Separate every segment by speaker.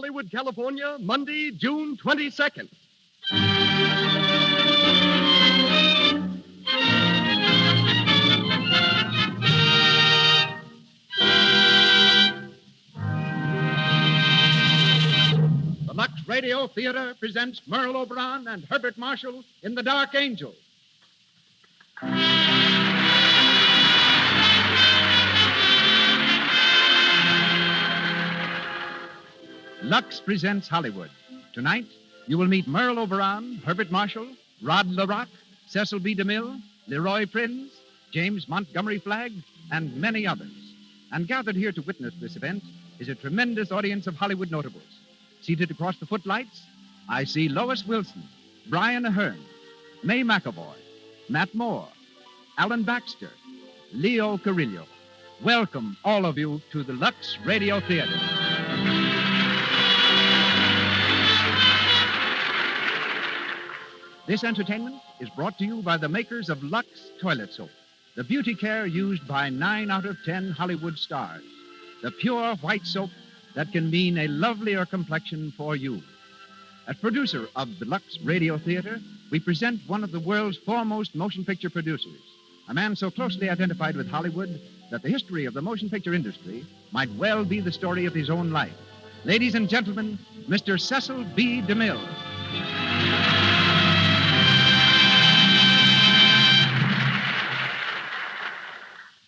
Speaker 1: Hollywood, California, Monday, June 22nd. The Lux Radio Theater presents Merle Oberon and Herbert Marshall in The Dark Angel. Lux presents Hollywood. Tonight, you will meet Merle Oberon, Herbert Marshall, Rod LaRock, Cecil B. DeMille, Leroy Prinz, James Montgomery Flagg, and many others. And gathered here to witness this event is a tremendous audience of Hollywood notables. Seated across the footlights, I see Lois Wilson, Brian Ahern, May McAvoy, Matt Moore, Alan Baxter, Leo Carrillo. Welcome, all of you, to the Lux Radio Theater. This entertainment is brought to you by the makers of Lux Toilet Soap, the beauty care used by 9 out of 10 Hollywood stars. The pure white soap that can mean a lovelier complexion for you. As producer of the Lux Radio Theater, we present one of the world's foremost motion picture producers, a man so closely identified with Hollywood that the history of the motion picture industry might well be the story of his own life. Ladies and gentlemen, Mr. Cecil B. DeMille.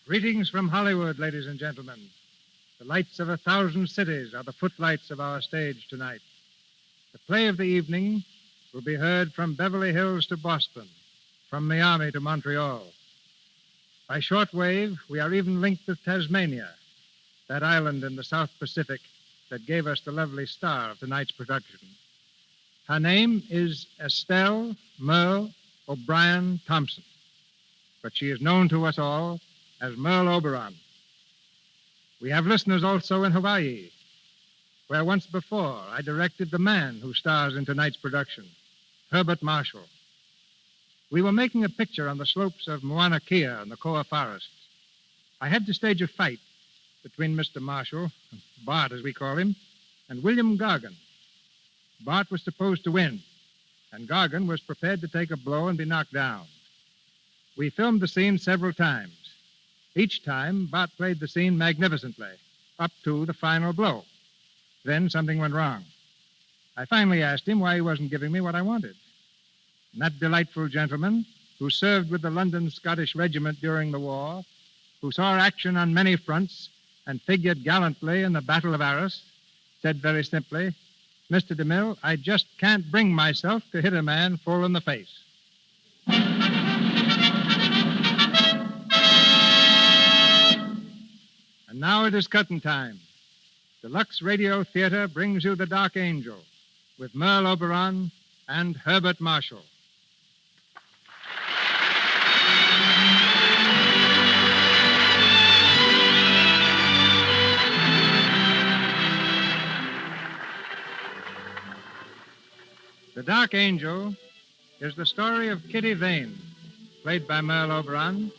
Speaker 2: Greetings from Hollywood, ladies and gentlemen. The lights of 1,000 cities are the footlights of our stage tonight. The play of the evening will be heard from Beverly Hills to Boston, from Miami to Montreal. By shortwave, we are even linked with Tasmania, that island in the South Pacific that gave us the lovely star of tonight's production. Her name is Estelle Merle O'Brien Thompson, but she is known to us all as Merle Oberon. We have listeners also in Hawaii, where once before I directed the man who stars in tonight's production, Herbert Marshall. We were making a picture on the slopes of Mauna Kea in the Koa Forest. I had to stage a fight between Mr. Marshall, Bart as we call him, and William Gargan. Bart was supposed to win, and Gargan was prepared to take a blow and be knocked down. We filmed the scene several times. Each time, Bart played the scene magnificently, up to the final blow. Then something went wrong. I finally asked him why he wasn't giving me what I wanted. And that delightful gentleman, who served with the London Scottish Regiment during the war, who saw action on many fronts and figured gallantly in the Battle of Arras, said very simply, "Mr. DeMille, I just can't bring myself to hit a man full in the face." And now it is curtain time. The Lux Radio Theater brings you The Dark Angel with Merle Oberon and Herbert Marshall. The Dark Angel is the story of Kitty Vane, played by Merle Oberon,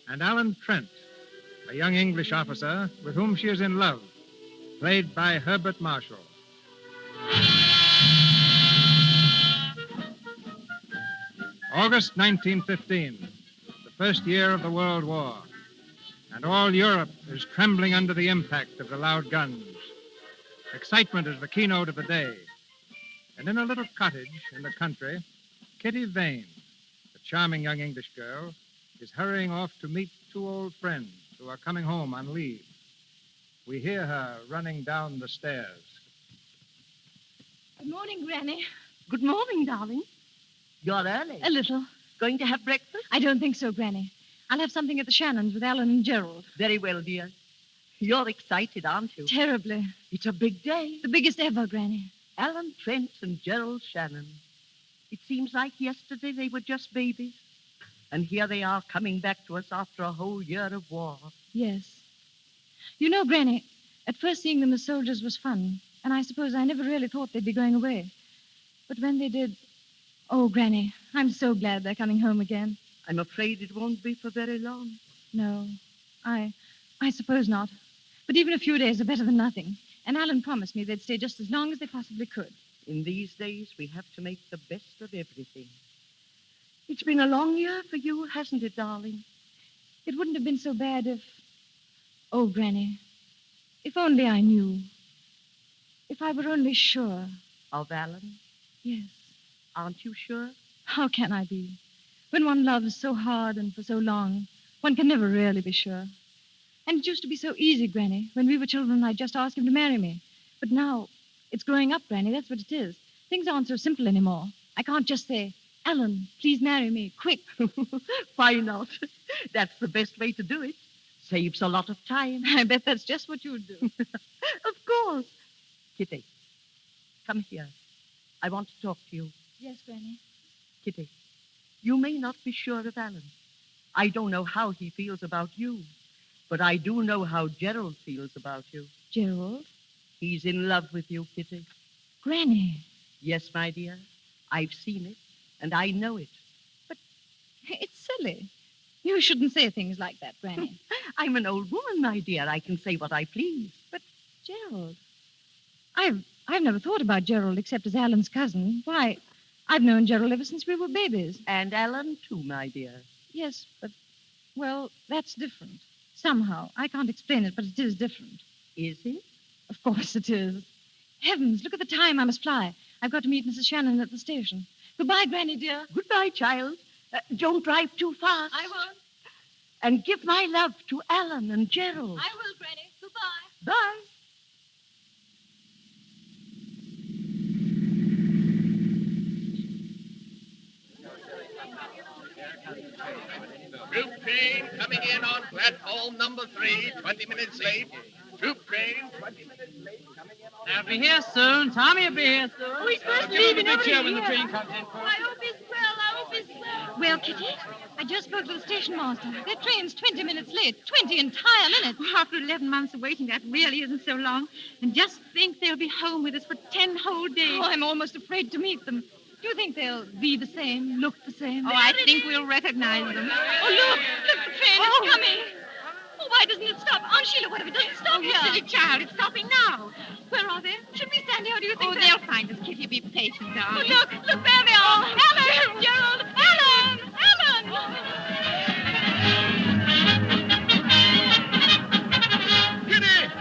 Speaker 2: and Alan Trent, a young English officer with whom she is in love, played by Herbert Marshall. August 1915, the first year of the World War, and all Europe is trembling under the impact of the loud guns. Excitement is the keynote of the day. And in a little cottage in the country, Kitty Vane, a charming young English girl, is hurrying off to meet 2 old friends who are coming home on leave. We hear her running down the stairs.
Speaker 3: Good morning, Granny.
Speaker 4: Good morning, darling. You're early.
Speaker 3: A little.
Speaker 4: Going to have breakfast?
Speaker 3: I don't think so, Granny. I'll have something at the Shannons with Alan and Gerald.
Speaker 4: Very well, dear. You're excited, aren't you?
Speaker 3: Terribly.
Speaker 4: It's a big day.
Speaker 3: The biggest ever, Granny.
Speaker 4: Alan Trent and Gerald Shannon. It seems like yesterday they were just babies. And here they are coming back to us after a whole year of war.
Speaker 3: Yes. You know, Granny, at first seeing them as soldiers was fun, and I suppose I never really thought they'd be going away. But when they did... Oh, Granny, I'm so glad they're coming home again.
Speaker 4: I'm afraid it won't be for very long.
Speaker 3: No, I suppose not. But even a few days are better than nothing. And Alan promised me they'd stay just as long as they possibly could.
Speaker 4: In these days, we have to make the best of everything. It's been a long year for you, hasn't it, darling?
Speaker 3: It wouldn't have been so bad if... Oh, Granny, if only I knew. If I were only sure.
Speaker 4: Of Alan?
Speaker 3: Yes.
Speaker 4: Aren't you sure?
Speaker 3: How can I be? When one loves so hard and for so long, one can never really be sure. And it used to be so easy, Granny. When we were children, I'd just ask him to marry me. But now, it's growing up, Granny. That's what it is. Things aren't so simple anymore. I can't just say, Alan, please marry me, quick.
Speaker 4: Why not? That's the best way to do it. Saves a lot of time.
Speaker 3: I bet that's just what you would do.
Speaker 4: Of course. Kitty, come here. I want to talk to you.
Speaker 3: Yes, Granny.
Speaker 4: Kitty, you may not be sure of Alan. I don't know how he feels about you, but I do know how Gerald feels about you.
Speaker 3: Gerald?
Speaker 4: He's in love with you, Kitty.
Speaker 3: Granny.
Speaker 4: Yes, my dear. I've seen it, and I know it.
Speaker 3: It's silly. You shouldn't say things like that, Granny.
Speaker 4: I'm an old woman, my dear. I can say what I please.
Speaker 3: But Gerald, I've never thought about Gerald except as Alan's cousin. Why, I've known Gerald ever since we were babies.
Speaker 4: And Alan, too, my dear.
Speaker 3: Yes, but, well, that's different. Somehow. I can't explain it, but it is different.
Speaker 4: Is it?
Speaker 3: Of course it is. Heavens, look at the time. I must fly. I've got to meet Mrs. Shannon at the station. Goodbye, Granny, dear.
Speaker 4: Goodbye, child. Don't drive too fast.
Speaker 3: I won't.
Speaker 4: And give my love to Alan and Gerald.
Speaker 3: I will, Granny. Goodbye.
Speaker 4: Bye.
Speaker 5: Troop train coming in on platform number 3, 20 minutes late. Troop train, 20 minutes late, coming in on...
Speaker 6: I'll be here soon. Tommy will be here soon.
Speaker 3: Oh, he's supposed to
Speaker 6: Give
Speaker 3: leave
Speaker 6: him
Speaker 3: in
Speaker 6: a big cheer
Speaker 3: over
Speaker 6: when the
Speaker 3: here.
Speaker 6: train comes in.
Speaker 3: I hope he's well. I hope he's well. Well, Kitty, I just spoke to the station master. Their train's 20 minutes late. 20 entire minutes.
Speaker 7: After 11 months of waiting, that really isn't so long. And just think they'll be home with us for 10 whole days.
Speaker 3: Oh, I'm almost afraid to meet them. Do you think they'll be the same, look the same?
Speaker 7: Oh, I think we'll recognize them.
Speaker 3: Oh, look, the train is coming. Oh, why doesn't it stop? Aunt Sheila, what if it doesn't stop
Speaker 7: Oh,
Speaker 3: here?
Speaker 7: silly child, it's stopping now.
Speaker 3: Where are they? Should we stand here, or do you think
Speaker 7: Oh, they'll find us, Kitty. Be patient,
Speaker 3: Oh,
Speaker 7: darling.
Speaker 3: look, there they are. Alan, Gerald, Alan.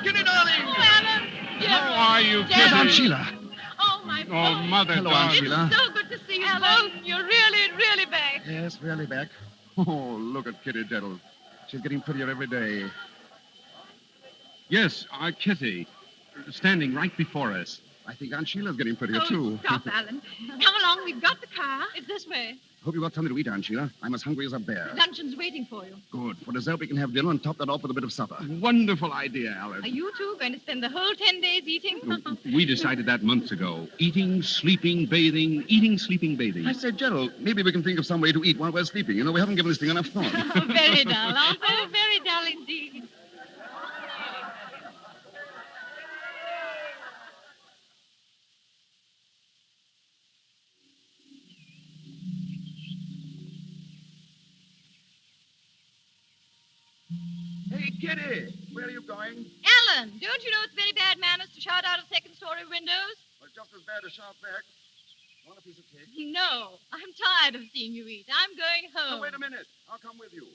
Speaker 5: Kitty, darling!
Speaker 3: Oh, Alan, Gerald.
Speaker 2: How are you,
Speaker 3: Gerald.
Speaker 1: Aunt Sheila.
Speaker 3: Oh, my
Speaker 2: Oh,
Speaker 3: boy.
Speaker 2: Mother,
Speaker 1: Hello, Aunt
Speaker 2: darling.
Speaker 1: Sheila.
Speaker 3: So good to see you, Alan. You're really back.
Speaker 1: Yes, really back. Oh, look at Kitty Gerald. She's getting prettier every day.
Speaker 8: Yes, our Kitty, standing right before us.
Speaker 1: I think Aunt Sheila's getting prettier,
Speaker 7: Oh,
Speaker 1: too.
Speaker 7: stop, Alan. Come along, we've got the car.
Speaker 3: It's this way.
Speaker 1: Hope you got something to eat, Aunt Sheila. I'm as hungry as a bear.
Speaker 3: Luncheon's waiting for you.
Speaker 1: Good. For dessert, we can have dinner and top that off with a bit of supper.
Speaker 8: Wonderful idea, Alice.
Speaker 3: Are you two going to spend the whole 10 days eating?
Speaker 8: We decided that months ago. Eating, sleeping, bathing, eating, sleeping, bathing.
Speaker 1: I said, Gerald, maybe we can think of some way to eat while we're sleeping. You know, we haven't given this thing enough thought.
Speaker 3: Very dull, aren't they?
Speaker 7: Oh, very dull indeed.
Speaker 1: Hey, Kitty, where are you going?
Speaker 3: Alan, don't you know it's very bad manners to shout out of second-story windows?
Speaker 1: Well, just as bad as shout back. Want a piece of cake?
Speaker 3: No, I'm tired of seeing you eat. I'm going home.
Speaker 1: Oh, wait a minute. I'll come with you.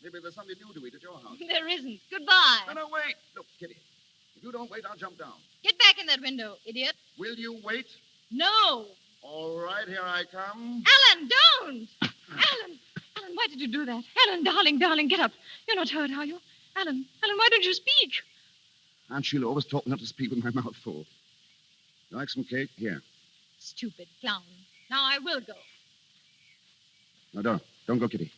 Speaker 1: Maybe there's something new to eat at your house.
Speaker 3: There isn't. Goodbye.
Speaker 1: No, wait. Look, Kitty, if you don't wait, I'll jump down.
Speaker 3: Get back in that window, idiot.
Speaker 1: Will you wait?
Speaker 3: No.
Speaker 1: All right, here I come.
Speaker 3: Alan, don't. Alan, why did you do that? Alan, darling, get up. You're not hurt, are you? Alan, why don't you speak?
Speaker 1: Aunt Sheila always taught me not to speak with my mouth full. You like some cake? Here.
Speaker 3: Stupid clown. Now I will go.
Speaker 1: No, don't. Don't go, Kitty.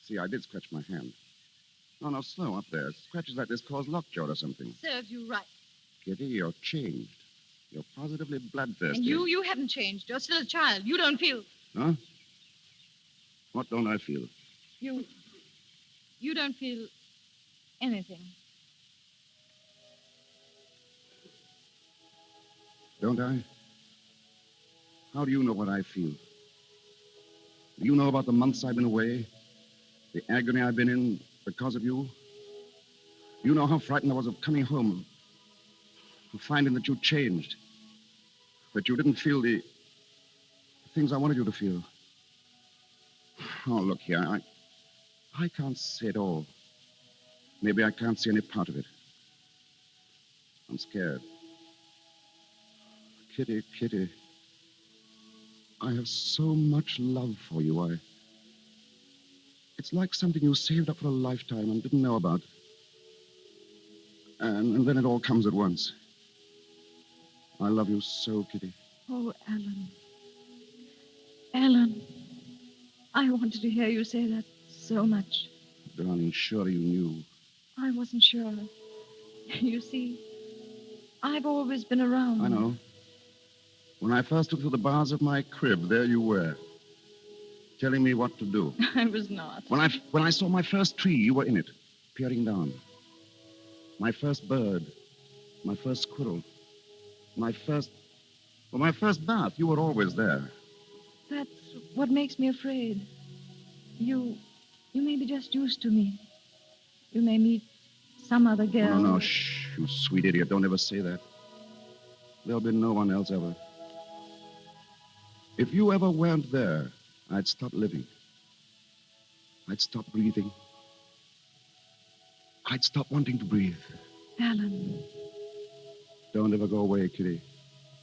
Speaker 1: See, I did scratch my hand. No, slow up there. Scratches like this cause lockjaw or something.
Speaker 3: Serves you right.
Speaker 1: Kitty, you're changed. You're positively bloodthirsty.
Speaker 3: And you haven't changed. You're still a child. You don't feel...
Speaker 1: Huh? What don't I feel?
Speaker 3: You don't feel anything.
Speaker 1: Don't I? How do you know what I feel? Do you know about the months I've been away? The agony I've been in because of you? You know how frightened I was of coming home
Speaker 9: finding that you changed. That you didn't feel the things I wanted you to feel. Oh, look here. I can't say it all. Maybe I can't see any part of it. I'm scared. Kitty, Kitty. I have so much love for you. It's like something you saved up for a lifetime and didn't know about. And then it all comes at once. I love you so, Kitty.
Speaker 3: Oh, Alan. Alan. I wanted to hear you say that so much.
Speaker 9: Darling, surely you knew.
Speaker 3: I wasn't sure. You see, I've always been around.
Speaker 9: I know. When I first looked through the bars of my crib, there you were, telling me what to do.
Speaker 3: I was not.
Speaker 9: When I saw my first tree, you were in it, peering down. My first bird, my first squirrel, my first bath, you were always there.
Speaker 3: That's what makes me afraid. You may be just used to me. You may meet some other girl.
Speaker 9: No, shh, you sweet idiot. Don't ever say that. There'll be no one else ever. If you ever weren't there, I'd stop living. I'd stop breathing. I'd stop wanting to breathe.
Speaker 3: Alan.
Speaker 9: Don't ever go away, Kitty.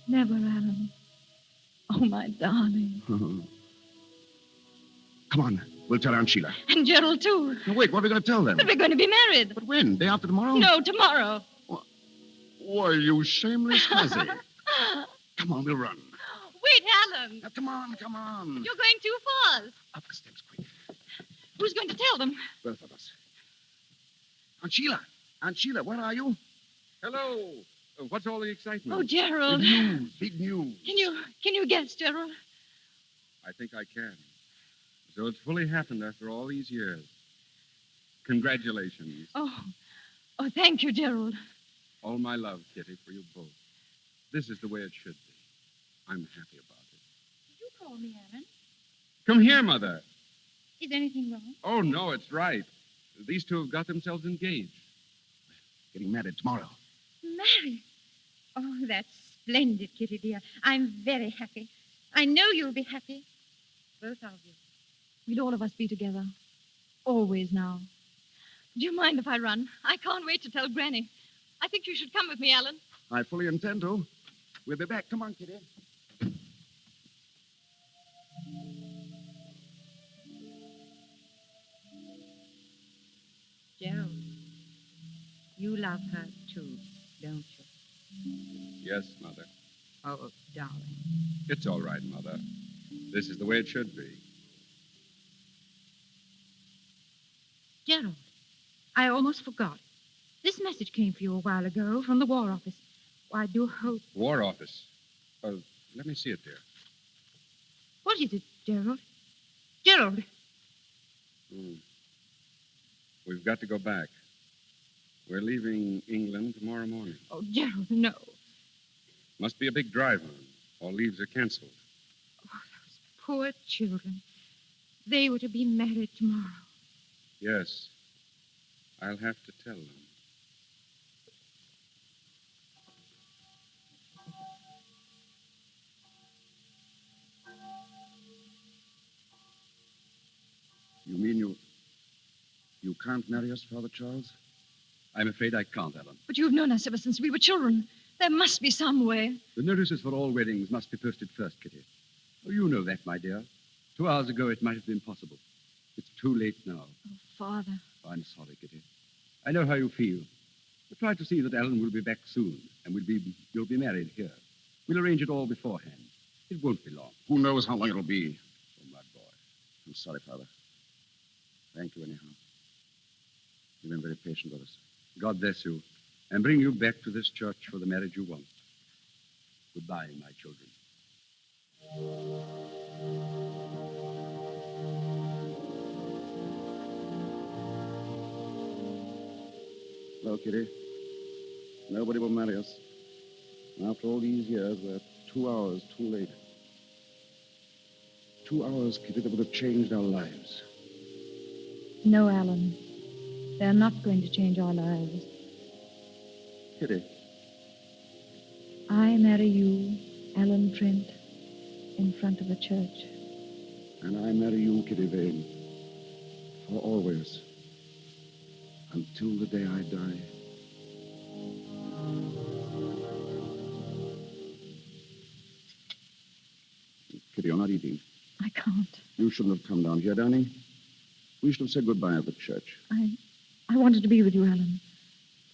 Speaker 3: Never, Alan. Oh, my darling.
Speaker 9: Come on. We'll tell Aunt Sheila.
Speaker 3: And Gerald, too.
Speaker 9: No, wait, what are we going to tell them?
Speaker 3: But we're going to be married.
Speaker 9: But when? Day after tomorrow?
Speaker 3: No, tomorrow.
Speaker 9: Why, you shameless hussy. Come on, we'll run.
Speaker 7: Wait, Alan.
Speaker 9: Now, come on.
Speaker 7: You're going too fast.
Speaker 9: Up the steps, quick.
Speaker 7: Who's going to tell them?
Speaker 9: Both of us. Aunt Sheila, where are you?
Speaker 8: Hello. What's all the excitement?
Speaker 3: Oh, Gerald.
Speaker 9: Big news.
Speaker 3: Can you guess, Gerald?
Speaker 8: I think I can. So it's fully happened after all these years. Congratulations.
Speaker 3: Oh, thank you, Gerald.
Speaker 8: All my love, Kitty, for you both. This is the way it should be. I'm happy about it.
Speaker 7: Did you call me, Alan?
Speaker 8: Come here, Mother.
Speaker 7: Is anything wrong?
Speaker 8: Oh, no, it's right. These two have got themselves engaged.
Speaker 9: Getting married tomorrow.
Speaker 7: Married? Oh, that's splendid, Kitty, dear. I'm very happy. I know you'll be happy. Both of you.
Speaker 3: We'll all of us be together. Always now. Do you mind if I run? I can't wait to tell Granny. I think you should come with me, Alan.
Speaker 9: I fully intend to. We'll be back. Come on, Kitty.
Speaker 7: Gerald, you love her too, don't you?
Speaker 8: Yes, Mother.
Speaker 7: Oh, darling.
Speaker 8: It's all right, Mother. This is the way it should be.
Speaker 7: Gerald, I almost forgot. This message came for you a while ago from the War Office. I do hope...
Speaker 8: War Office. Let me see it, dear.
Speaker 7: What is it, Gerald? Gerald!
Speaker 8: We've got to go back. We're leaving England tomorrow morning.
Speaker 7: Oh, Gerald, no.
Speaker 8: Must be a big drive on. All leaves are canceled.
Speaker 7: Oh, those poor children. They were to be married tomorrow.
Speaker 8: Yes. I'll have to tell them.
Speaker 9: You mean you can't marry us, Father Charles?
Speaker 10: I'm afraid I can't, Alan.
Speaker 3: But you've known us ever since we were children. There must be some way.
Speaker 10: The notices for all weddings must be posted first, Kitty. Oh, you know that, my dear. 2 hours ago, it might have been possible. It's too late now.
Speaker 3: Oh, Father.
Speaker 10: Oh, I'm sorry, Kitty. I know how you feel. But try to see that Alan will be back soon, and you'll be married here. We'll arrange it all beforehand. It won't be long.
Speaker 9: Who knows how long it'll be?
Speaker 10: Oh, my boy.
Speaker 9: I'm sorry, Father. Thank you, anyhow. You've been very patient with us.
Speaker 10: God bless you, and bring you back to this church for the marriage you want. Goodbye, my children.
Speaker 9: No, Kitty. Nobody will marry us. And after all these years, we're 2 hours too late. 2 hours, Kitty, that would have changed our lives.
Speaker 3: No, Alan. They're not going to change our lives.
Speaker 9: Kitty,
Speaker 3: I marry you, Alan Trent, in front of a church.
Speaker 9: And I marry you, Kitty Vane, for always, until the day I die. Kitty, you're not eating.
Speaker 3: I can't.
Speaker 9: You shouldn't have come down here, darling. We should have said goodbye at the church.
Speaker 3: I wanted to be with you, Alan.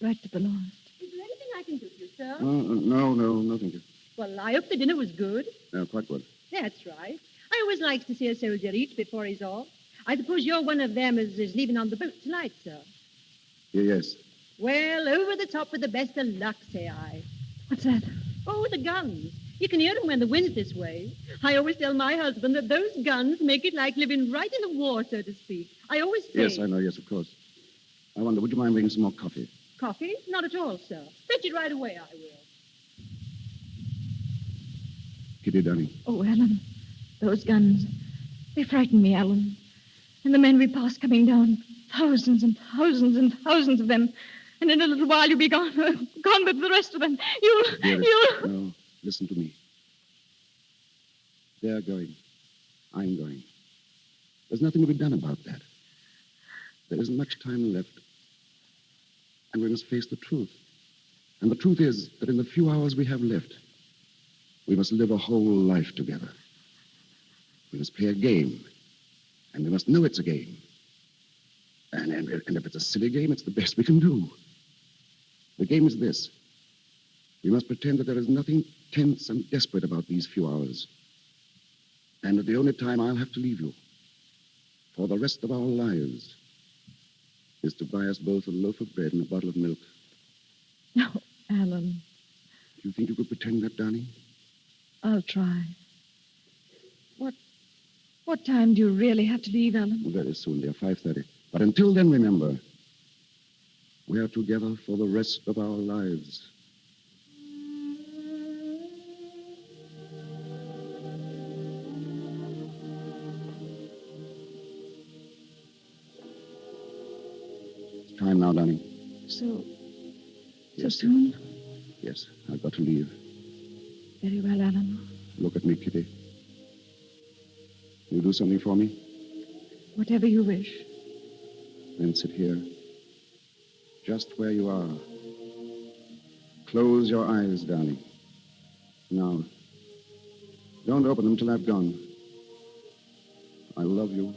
Speaker 3: Right to the last.
Speaker 7: Is there anything I can do for you, sir?
Speaker 9: No, no, thank you.
Speaker 7: Well, I hope the dinner was good.
Speaker 9: Quite good.
Speaker 7: That's right. I always like to see a soldier eat before he's off. I suppose you're one of them as is leaving on the boat tonight, sir.
Speaker 9: Yes.
Speaker 7: Well, over the top with the best of luck, say I.
Speaker 3: What's that?
Speaker 7: Oh, the guns. You can hear them when the wind's this way. I always tell my husband that those guns make it like living right in the war, so to speak. I always say...
Speaker 9: Yes, I know, yes, of course. I wonder, would you mind bringing some more coffee?
Speaker 7: Coffee? Not at all, sir. Fetch it right away, I will.
Speaker 9: Kitty, darling.
Speaker 3: Oh, Alan, those guns. They frighten me, Alan. And the men we pass coming down. Thousands and thousands and thousands of them. And in a little while you'll be gone. Gone with the rest of them.
Speaker 9: Dearest, no, listen to me. They're going. I'm going. There's nothing to be done about that. There isn't much time left. And we must face the truth. And the truth is that in the few hours we have left, we must live a whole life together. We must play a game. And we must know it's a game. And if it's a silly game, it's the best we can do. The game is this. We must pretend that there is nothing tense and desperate about these few hours. And that the only time I'll have to leave you for the rest of our lives is to buy us both a loaf of bread and a bottle of milk.
Speaker 3: No, Alan.
Speaker 9: Do you think you could pretend that, darling?
Speaker 3: I'll try. What time do you really have to leave, Alan?
Speaker 9: Very soon, dear, 5:30. But until then, remember, we are together for the rest of our lives. It's time now, darling.
Speaker 3: So
Speaker 9: Yes.
Speaker 3: soon?
Speaker 9: Yes, I've got to leave.
Speaker 3: Very well, Alan.
Speaker 9: Look at me, Kitty. You do something for me?
Speaker 3: Whatever you wish.
Speaker 9: Then sit here, just where you are. Close your eyes, darling. Now, don't open them till I've gone. I love you.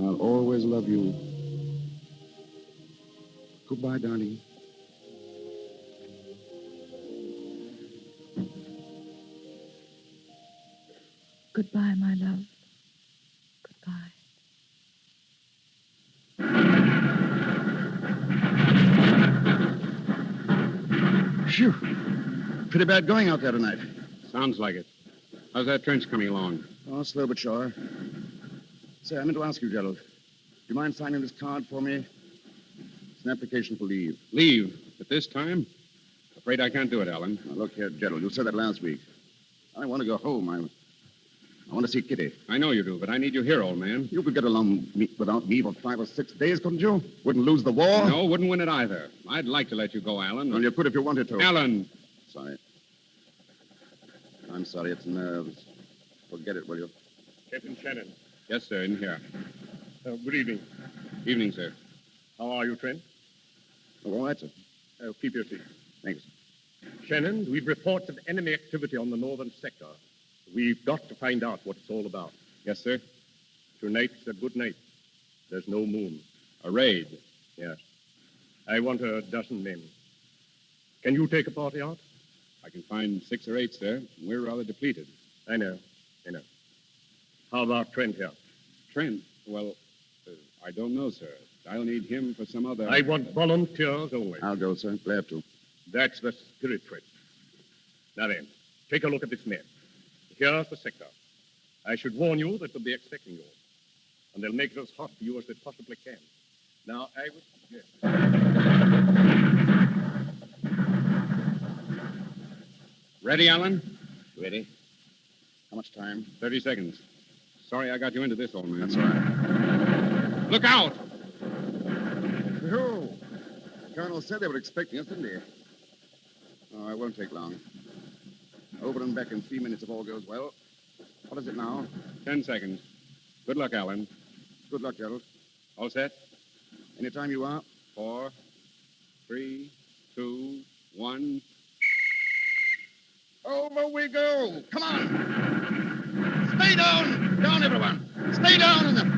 Speaker 9: I'll always love you. Goodbye, darling.
Speaker 3: Goodbye, my love. Goodbye.
Speaker 9: Phew. Pretty bad going out there tonight.
Speaker 8: Sounds like it. How's that trench coming along?
Speaker 9: Oh, slow but sure. Say, I meant to ask you, Gerald. Do you mind signing this card for me? It's an application for leave.
Speaker 8: Leave? At this time? Afraid I can't do it, Alan.
Speaker 9: Now, look here, Gerald. You said that last week. I want to go home. I want to see Kitty.
Speaker 8: I know you do, but I need you here, old man.
Speaker 9: You could get along without me for 5 or 6 days, couldn't you? Wouldn't lose the war?
Speaker 8: No, wouldn't win it either. I'd like to let you go, Alan.
Speaker 9: Well, you could if you wanted to.
Speaker 8: Alan!
Speaker 9: Sorry. I'm sorry, it's nerves. Forget it, will you?
Speaker 5: Captain Shannon.
Speaker 8: Yes, sir, in here.
Speaker 5: Good evening.
Speaker 8: Evening, sir.
Speaker 5: How are you, Trent?
Speaker 9: Oh, all right, sir.
Speaker 5: Keep your seat.
Speaker 9: Thanks.
Speaker 5: Shannon, we've reports of enemy activity on the northern sector. We've got to find out what it's all about.
Speaker 8: Yes, sir.
Speaker 5: Tonight's a good night. There's no moon.
Speaker 8: A raid.
Speaker 5: Yes. I want a dozen men. Can you take a party out?
Speaker 8: I can find 6 or 8, sir. We're rather depleted.
Speaker 5: I know. How about Trent here?
Speaker 8: Trent? Well, I don't know, sir. I'll need him for some other...
Speaker 5: I want volunteers only.
Speaker 9: I'll go, sir. Glad to.
Speaker 5: That's the spirit, Trent. Now then, take a look at this map. Here's the sector. I should warn you that they'll be expecting you. And they'll make it as hot for you as they possibly can. Now, I would suggest...
Speaker 8: Ready, Alan?
Speaker 9: Ready? How much time?
Speaker 8: 30 seconds. Sorry I got you into this, old man.
Speaker 9: That's all right.
Speaker 8: Look out!
Speaker 9: Who? The colonel said they were expecting us, didn't he? Oh, it won't take long. Oberon back in 3 minutes if all goes well. What is it now?
Speaker 5: 10 seconds. Good luck, Alan.
Speaker 9: Good luck, Gerald.
Speaker 5: All set?
Speaker 9: Anytime you are.
Speaker 5: 4, 3, 2, 1.
Speaker 9: Over we go. Come on. Stay down. Down, everyone. Stay down in them.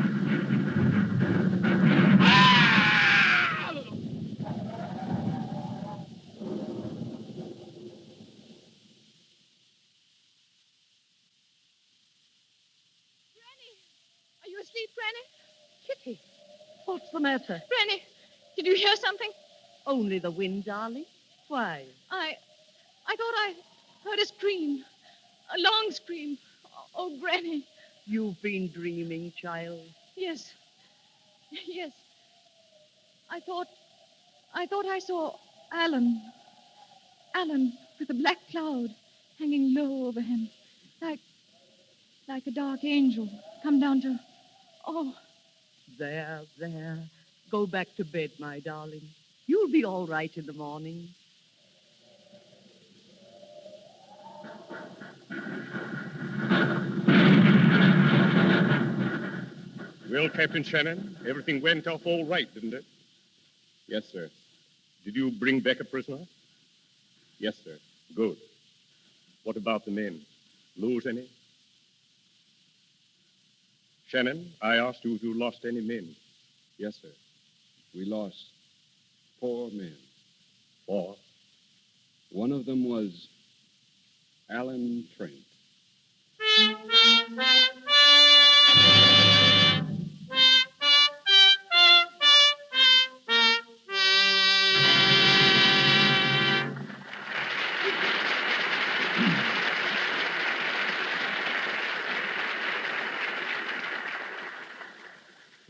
Speaker 3: Are you asleep, Granny?
Speaker 4: Kitty, what's the matter?
Speaker 3: Granny, did you hear something?
Speaker 4: Only the wind, darling. Why?
Speaker 3: I thought I heard a scream. A long scream. Oh, Granny.
Speaker 4: You've been dreaming, child.
Speaker 3: Yes. Yes. I thought I saw Alan. Alan with a black cloud hanging low over him. Like a dark angel come down to... Oh,
Speaker 4: There. Go back to bed, my darling. You'll be all right in the morning.
Speaker 5: Well, Captain Shannon, everything went off all right, didn't it? Yes, sir. Did you bring back a prisoner? Yes, sir. Good. What about the men? Lose any? Shannon, I asked you if you lost any men.
Speaker 8: Yes, sir. We lost 4 men.
Speaker 5: 4.
Speaker 8: One of them was Alan Trent.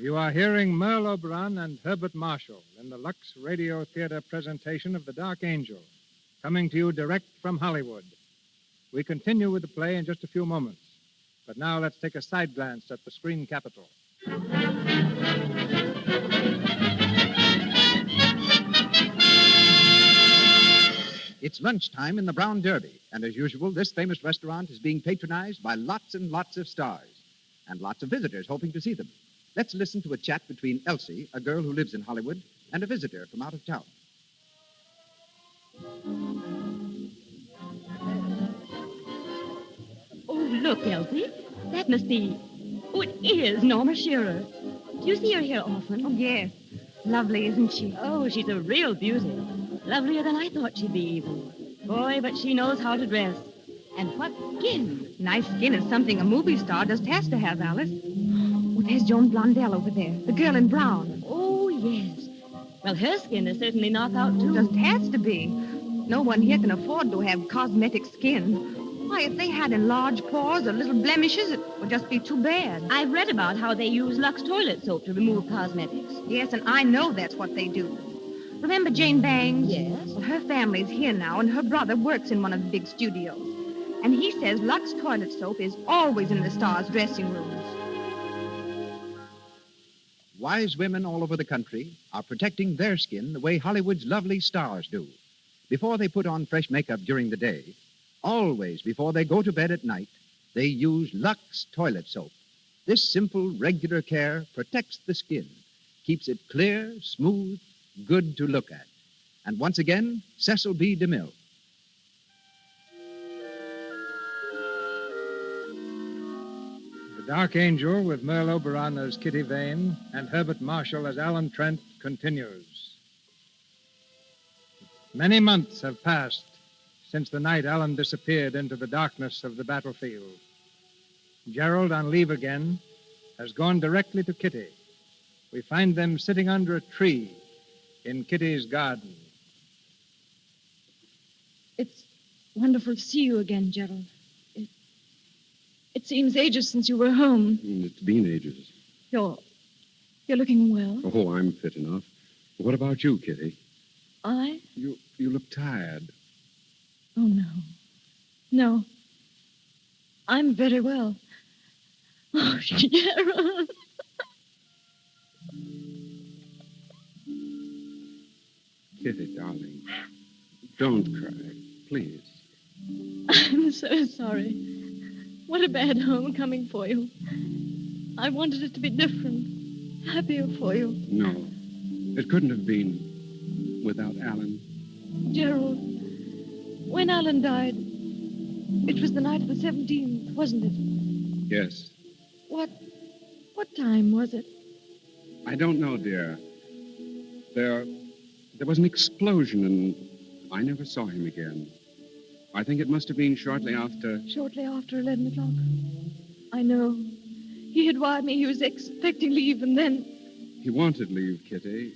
Speaker 2: You are hearing Merle Oberon and Herbert Marshall in the Lux Radio Theater presentation of The Dark Angel, coming to you direct from Hollywood. We continue with the play in just a few moments, but now let's take a side glance at the screen capital.
Speaker 1: It's lunchtime in the Brown Derby, and as usual, this famous restaurant is being patronized by lots and lots of stars and lots of visitors hoping to see them. Let's listen to a chat between Elsie, a girl who lives in Hollywood, and a visitor from out of town.
Speaker 11: Oh, look, Elsie. That must be... Oh, it is Norma Shearer. Do you see her here often? Oh, yes. Lovely, isn't she? Oh, she's a real beauty. Lovelier than I thought she'd be, even. Boy, but she knows how to dress. And what skin. Nice skin is something a movie star just has to have, Alice. Oh, there's Joan Blondell over there, the girl in brown. Oh, yes. Well, her skin is certainly knockout, too. Just has to be. No one here can afford to have cosmetic skin. Why, if they had enlarged pores or little blemishes, it would just be too bad. I've read about how they use Lux toilet soap to remove cosmetics. Yes, and I know that's what they do. Remember Jane Bangs? Yes. Well, her family's here now, and her brother works in one of the big studios. And he says Lux toilet soap is always in the stars' dressing rooms.
Speaker 1: Wise women all over the country are protecting their skin the way Hollywood's lovely stars do. Before they put on fresh makeup during the day, always before they go to bed at night, they use Lux toilet soap. This simple, regular care protects the skin, keeps it clear, smooth, good to look at. And once again, Cecil B. DeMille.
Speaker 2: The Dark Angel, with Merle Oberon as Kitty Vane and Herbert Marshall as Alan Trent, continues. Many months have passed since the night Alan disappeared into the darkness of the battlefield. Gerald, on leave again, has gone directly to Kitty. We find them sitting under a tree in Kitty's garden.
Speaker 3: it's wonderful to see you again, Gerald. It seems ages since you were home.
Speaker 8: It's been ages.
Speaker 3: You're looking well.
Speaker 8: Oh, I'm fit enough. What about you, Kitty?
Speaker 3: I?
Speaker 8: You look tired.
Speaker 3: Oh, no. No. I'm very well. Oh, Gerald.
Speaker 8: Kitty, darling, don't cry. please.
Speaker 11: I'm so sorry. What a bad homecoming for you. I wanted it to be different, happier for you.
Speaker 8: No, it couldn't have been without Alan.
Speaker 11: Gerald, when Alan died, it was the night of the 17th, wasn't it?
Speaker 8: Yes.
Speaker 11: What time was it?
Speaker 8: I don't know, dear. There was an explosion, and I never saw him again. I think it must have been shortly after...
Speaker 11: Shortly after 11 o'clock. I know. He had wired me he was expecting leave, and then...
Speaker 8: He wanted leave, Kitty.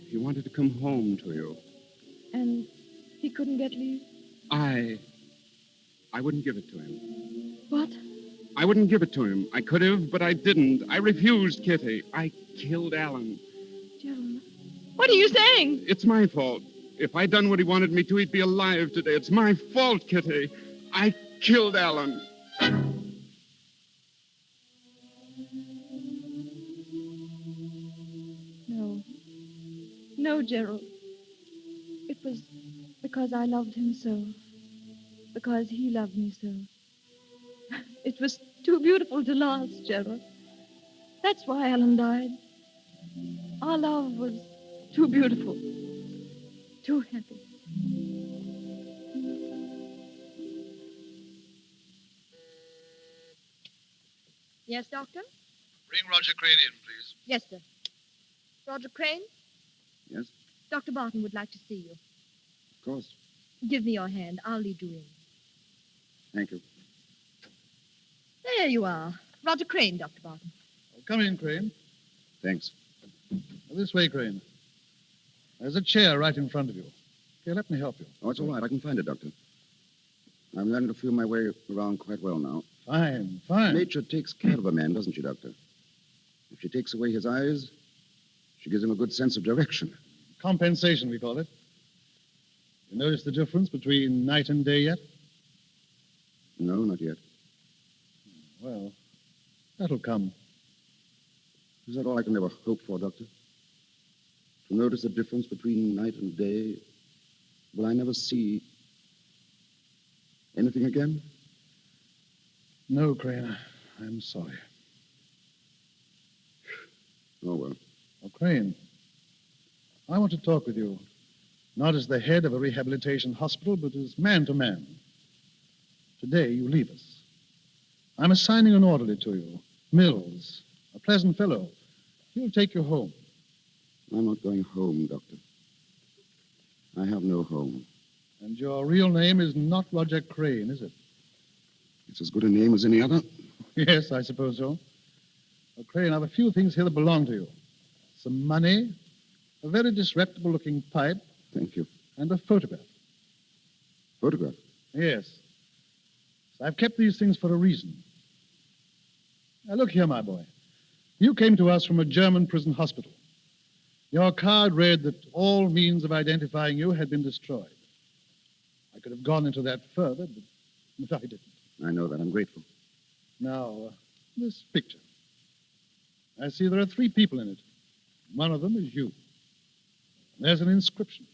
Speaker 8: He wanted to come home to you.
Speaker 11: And he couldn't get leave?
Speaker 8: I wouldn't give it to him.
Speaker 11: What?
Speaker 8: I wouldn't give it to him. I could have, but I didn't. I refused, Kitty. I killed Alan.
Speaker 11: Gerald, what are you saying?
Speaker 8: It's my fault. If I'd done what he wanted me to, he'd be alive today. It's my fault, Kitty. I killed Alan.
Speaker 11: No. No, Gerald. It was because I loved him so. Because he loved me so. It was too beautiful to last, Gerald. That's why Alan died. Our love was too beautiful. Too happy.
Speaker 12: Yes, Doctor?
Speaker 13: Bring Roger Crane in, please.
Speaker 12: Yes, sir. Roger Crane?
Speaker 9: Yes,
Speaker 12: Dr. Barton would like to see you.
Speaker 9: of course.
Speaker 12: Give me your hand. I'll lead you in.
Speaker 9: Thank you.
Speaker 12: There you are. Roger Crane, Dr. Barton.
Speaker 13: Oh, come in, Crane.
Speaker 9: Thanks.
Speaker 13: This way, Crane. There's a chair right in front of you. Okay, let me help you.
Speaker 9: Oh, it's all right. I can find it, Doctor. I'm learning to feel my way around quite well now.
Speaker 13: Fine, fine.
Speaker 9: Nature takes care of a man, doesn't she, Doctor? If she takes away his eyes, she gives him a good sense of direction.
Speaker 13: Compensation, we call it. You notice the difference between night and day yet?
Speaker 9: No, not yet.
Speaker 13: Well, that'll come.
Speaker 9: Is that all I can ever hope for, Doctor? To notice the difference between night and day? Will I never see anything again?
Speaker 13: No, Crane. I'm sorry.
Speaker 9: Oh, well.
Speaker 13: Oh, Crane, I want to talk with you, not as the head of a rehabilitation hospital, but as man to man. Today, you leave us. I'm assigning an orderly to you, Mills, a pleasant fellow. He'll take you home.
Speaker 9: I'm not going home, Doctor. I have no home.
Speaker 13: And your real name is not Roger Crane, is it?
Speaker 9: It's as good a name as any other.
Speaker 13: Yes, I suppose so. Well, Crane, I have a few things here that belong to you. Some money, a very disreputable-looking pipe.
Speaker 9: Thank you.
Speaker 13: And a photograph.
Speaker 9: Photograph?
Speaker 13: Yes. So I've kept these things for a reason. Now, look here, my boy. You came to us from a German prison hospital. Your card read that all means of identifying you had been destroyed. I could have gone into that further, but I didn't.
Speaker 9: I know that. I'm grateful.
Speaker 13: Now, this picture. I see there are 3 people in it. One of them is you. There's an inscription.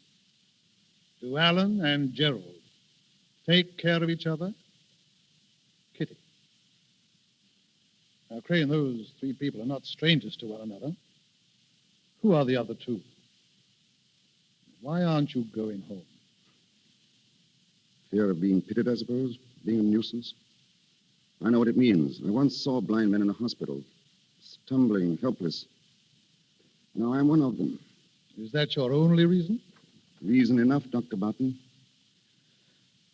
Speaker 13: To Alan and Gerald. Take care of each other. Kitty. Now, Crane, those 3 people are not strangers to one another. Who are the other 2? Why aren't you going home?
Speaker 9: Fear of being pitted, I suppose? Being a nuisance? I know what it means. I once saw blind men in a hospital, stumbling, helpless. Now I'm one of them.
Speaker 13: Is that your only reason?
Speaker 9: Reason enough, Dr. Barton.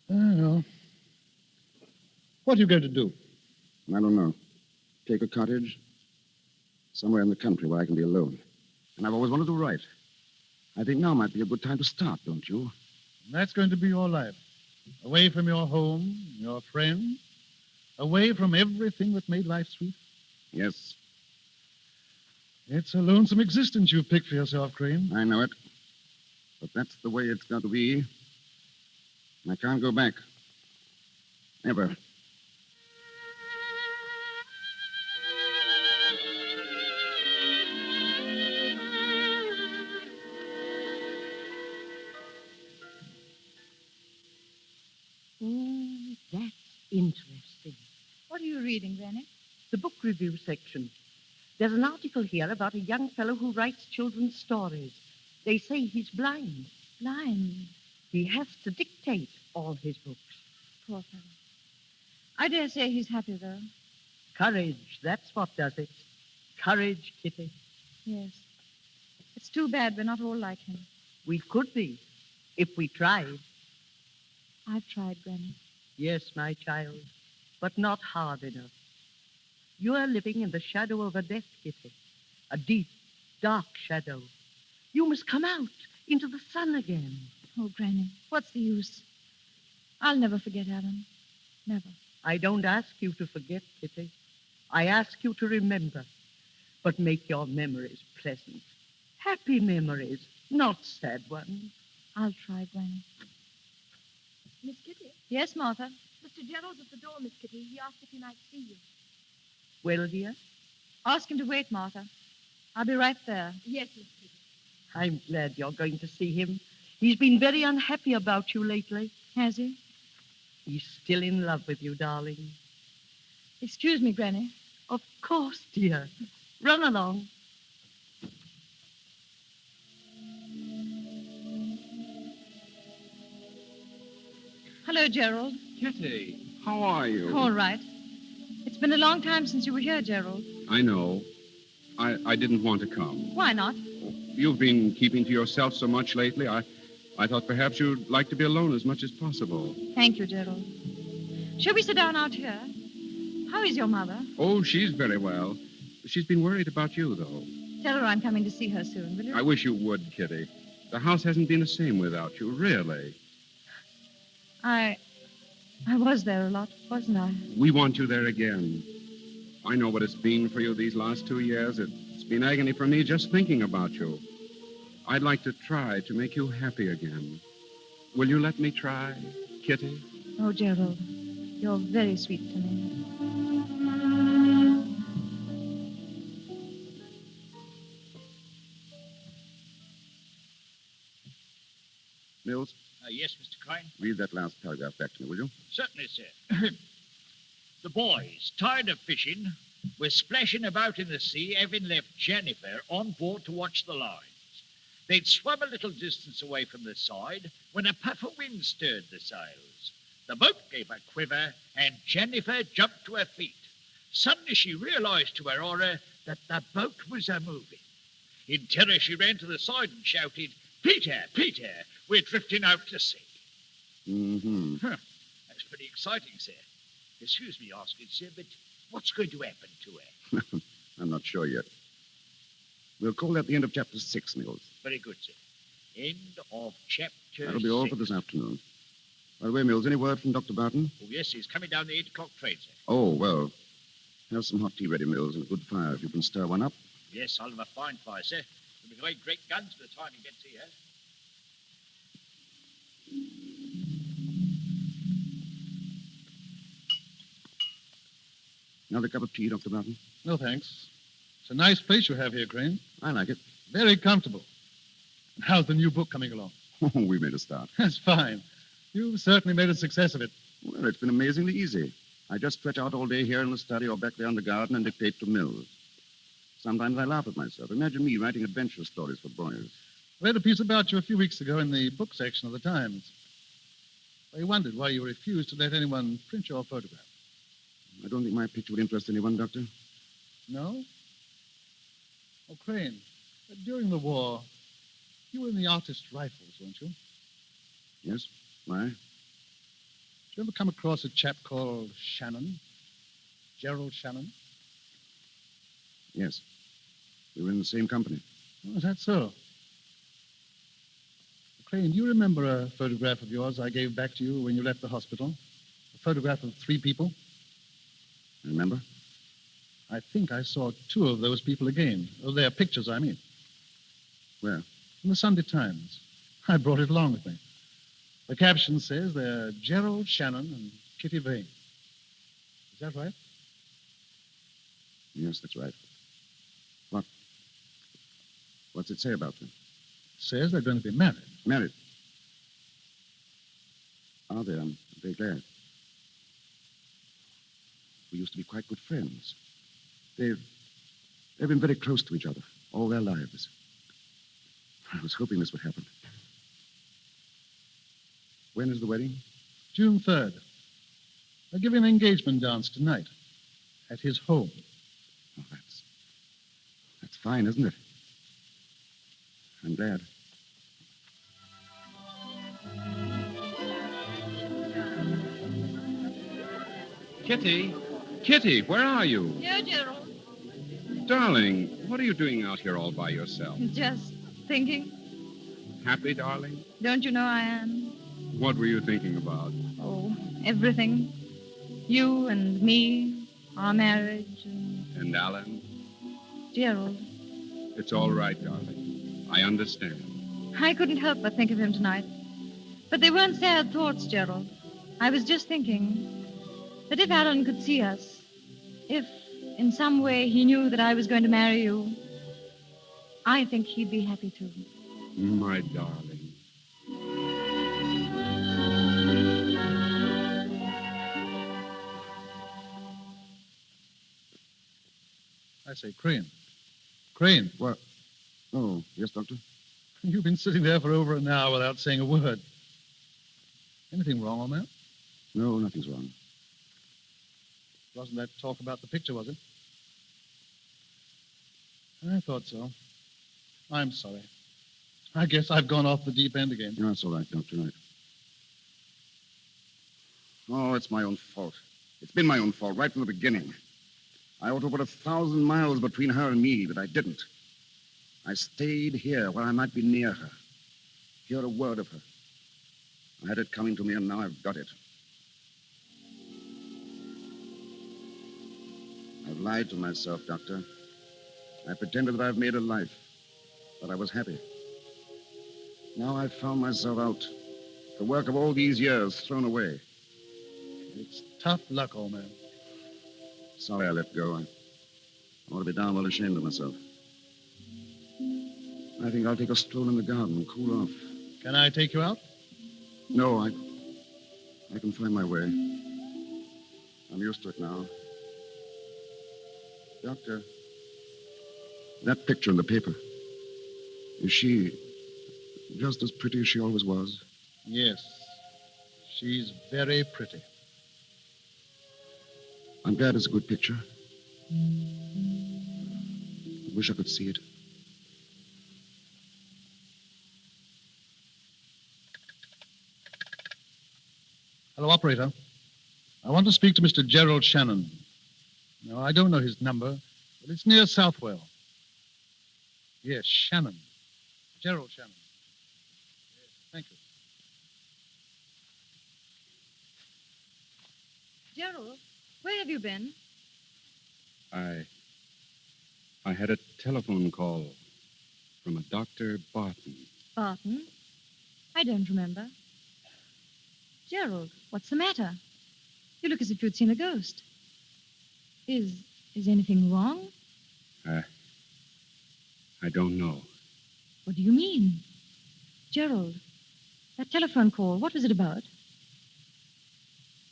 Speaker 13: I know. What are you going to do?
Speaker 9: I don't know. Take a cottage somewhere in the country where I can be alone. And I've always wanted to write. I think now might be a good time to start, don't you?
Speaker 13: And that's going to be your life. Away from your home, your friends, away from everything that made life sweet.
Speaker 9: Yes.
Speaker 13: It's a lonesome existence you've picked for yourself, Crane.
Speaker 9: I know it. But that's the way it's got to be. I can't go back. Never.
Speaker 4: That's interesting.
Speaker 3: What are you reading, Granny?
Speaker 4: The book review section. There's an article here about a young fellow who writes children's stories. They say he's blind.
Speaker 3: Blind.
Speaker 4: He has to dictate all his books.
Speaker 3: Poor fellow. I dare say he's happy, though.
Speaker 4: Courage, that's what does it. Courage, Kitty.
Speaker 3: Yes. It's too bad we're not all like him.
Speaker 4: We could be, if we tried.
Speaker 3: I've tried, Granny.
Speaker 4: Yes, my child, but not hard enough. You are living in the shadow of a death, Kitty. A deep, dark shadow. You must come out into the sun again.
Speaker 3: Oh, Granny, what's the use? I'll never forget Alan. Never.
Speaker 4: I don't ask you to forget, Kitty. I ask you to remember. But make your memories pleasant. Happy memories, not sad ones.
Speaker 3: I'll try, Granny.
Speaker 12: Miss Kitty?
Speaker 3: Yes, Martha?
Speaker 12: Mr. Gerald's at the door, Miss Kitty. He asked if he might see you.
Speaker 4: Well, dear?
Speaker 3: Ask him to wait, Martha. I'll be right there.
Speaker 12: Yes, Miss Kitty.
Speaker 4: I'm glad you're going to see him. He's been very unhappy about you lately.
Speaker 3: Has he?
Speaker 4: He's still in love with you, darling.
Speaker 3: Excuse me, Granny.
Speaker 4: Of course, dear. Run along.
Speaker 3: Hello, Gerald.
Speaker 8: Kitty, how are you?
Speaker 3: All right. It's been a long time since you were here, Gerald.
Speaker 8: I know. I didn't want to come.
Speaker 3: Why not?
Speaker 8: You've been keeping to yourself so much lately. I thought perhaps you'd like to be alone as much as possible.
Speaker 3: Thank you, Gerald. Shall we sit down out here? How is your mother?
Speaker 8: Oh, she's very well. She's been worried about you, though.
Speaker 3: Tell her I'm coming to see her soon, will you?
Speaker 8: I wish you would, Kitty. The house hasn't been the same without you, really.
Speaker 3: I was there a lot, wasn't I?
Speaker 8: We want you there again. I know what it's been for you these last 2 years. It's been agony for me just thinking about you. I'd like to try to make you happy again. Will you let me try, Kitty?
Speaker 3: Oh, Gerald, you're very sweet to me.
Speaker 9: Mills,
Speaker 1: Yes, Mr. Crane?
Speaker 9: read that last paragraph back to me, will you?
Speaker 1: Certainly, sir. The boys, tired of fishing, were splashing about in the sea, having left Jennifer on board to watch the lines. They'd swum a little distance away from the side when a puff of wind stirred the sails. The boat gave a quiver, and Jennifer jumped to her feet. Suddenly she realized to her horror that the boat was a-moving. In terror, she ran to the side and shouted, "Peter, Peter, we're drifting out to sea."
Speaker 9: Mm-hmm.
Speaker 1: That's pretty exciting, sir. Excuse me asking, sir, but what's going to happen to her?
Speaker 9: I'm not sure yet. We'll call that the end of chapter 6, Mills.
Speaker 1: Very good, sir. End of chapter
Speaker 9: That'll be all
Speaker 1: 6.
Speaker 9: for this afternoon. By the way, Mills, any word from Dr. Barton?
Speaker 1: Oh, yes, he's coming down the 8 o'clock train, sir.
Speaker 9: Oh, well. Have some hot tea ready, Mills, and a good fire if you can stir one up.
Speaker 1: Yes, I'll have a fine fire, sir. There'll be great guns by the time he gets here.
Speaker 9: Another cup of tea, Dr. Barton?
Speaker 13: No, thanks. It's a nice place you have here, Crane.
Speaker 9: I like it.
Speaker 13: Very comfortable. And how's the new book coming along?
Speaker 9: Oh, we made a start.
Speaker 13: That's fine. You've certainly made a success of it.
Speaker 9: Well, it's been amazingly easy. I just stretch out all day here in the study or back there in the garden and dictate to Mills. Sometimes I laugh at myself. Imagine me writing adventure stories for boys.
Speaker 13: I read a piece about you a few weeks ago in the book section of the Times. I wondered why you refused to let anyone print your photograph.
Speaker 9: I don't think my picture would interest anyone, Doctor.
Speaker 13: No? Oh, Crane, during the war, you were in the artist rifles, weren't you?
Speaker 9: Yes? Why?
Speaker 13: Did you ever come across a chap called Shannon? Gerald Shannon?
Speaker 9: Yes. We were in the same company.
Speaker 13: Oh, is that so? Crane, do you remember a photograph of yours I gave back to you when you left the hospital? A photograph of 3 people?
Speaker 9: Remember?
Speaker 13: I think I saw 2 of those people again. Oh, their pictures, I mean.
Speaker 9: Where?
Speaker 13: In the Sunday Times. I brought it along with me. The caption says they're Gerald Shannon and Kitty Vane. Is that right?
Speaker 9: Yes, that's right. What? What's it say about them?
Speaker 13: It says they're going to be married.
Speaker 9: Married. Are they? I'm very glad. We used to be quite good friends. They've been very close to each other all their lives. I was hoping this would happen. When is the wedding?
Speaker 13: June 3rd. They're giving an engagement dance tonight at his home.
Speaker 9: Oh, that's fine, isn't it? I'm glad.
Speaker 8: Kitty? Kitty, where are you?
Speaker 3: Here, Gerald.
Speaker 8: Darling, what are you doing out here all by yourself?
Speaker 3: Just thinking.
Speaker 8: Happy, darling?
Speaker 3: Don't you know I am?
Speaker 8: What were you thinking about?
Speaker 3: Oh, everything. You and me, our marriage,
Speaker 8: And Alan?
Speaker 3: Gerald.
Speaker 8: It's all right, darling. I understand.
Speaker 3: I couldn't help but think of him tonight. But they weren't sad thoughts, Gerald. I was just thinking that if Alan could see us, if in some way he knew that I was going to marry you, I think he'd be happy too.
Speaker 8: My darling.
Speaker 13: I say, Crane. Crane.
Speaker 9: What? Oh, yes, Doctor?
Speaker 13: You've been sitting there for over an hour without saying a word. Anything wrong on that?
Speaker 9: No, nothing's wrong.
Speaker 13: Wasn't that talk about the picture, was it? I thought so. I'm sorry. I guess I've gone off the deep end again.
Speaker 9: No, that's all right, Doctor. Right. Oh, it's my own fault. It's been my own fault right from the beginning. I ought to put 1,000 miles between her and me, but I didn't. I stayed here where I might be near her, hear a word of her. I had it coming to me, and now I've got it. I've lied to myself, Doctor. I pretended that I've made a life, that I was happy. Now I've found myself out. The work of all these years thrown away.
Speaker 13: It's tough luck, old man.
Speaker 9: Sorry I let go. I ought to be darn well ashamed of myself. I think I'll take a stroll in the garden and cool off.
Speaker 13: Can I take you out?
Speaker 9: No, I can find my way. I'm used to it now. Doctor, that picture in the paper, is she just as pretty as she always was?
Speaker 13: Yes. She's very pretty.
Speaker 9: I'm glad it's a good picture. I wish I could see it.
Speaker 13: Hello, operator. I want to speak to Mr. Gerald Shannon. No, I don't know his number, but it's near Southwell. Yes, Shannon. Gerald Shannon. Yes, thank you.
Speaker 3: Gerald, where have you been?
Speaker 8: I had a telephone call from a Dr. Barton.
Speaker 3: Barton? I don't remember. Gerald, what's the matter? You look as if you'd seen a ghost. Is anything wrong?
Speaker 8: I don't know.
Speaker 3: What do you mean? Gerald, that telephone call, what was it about?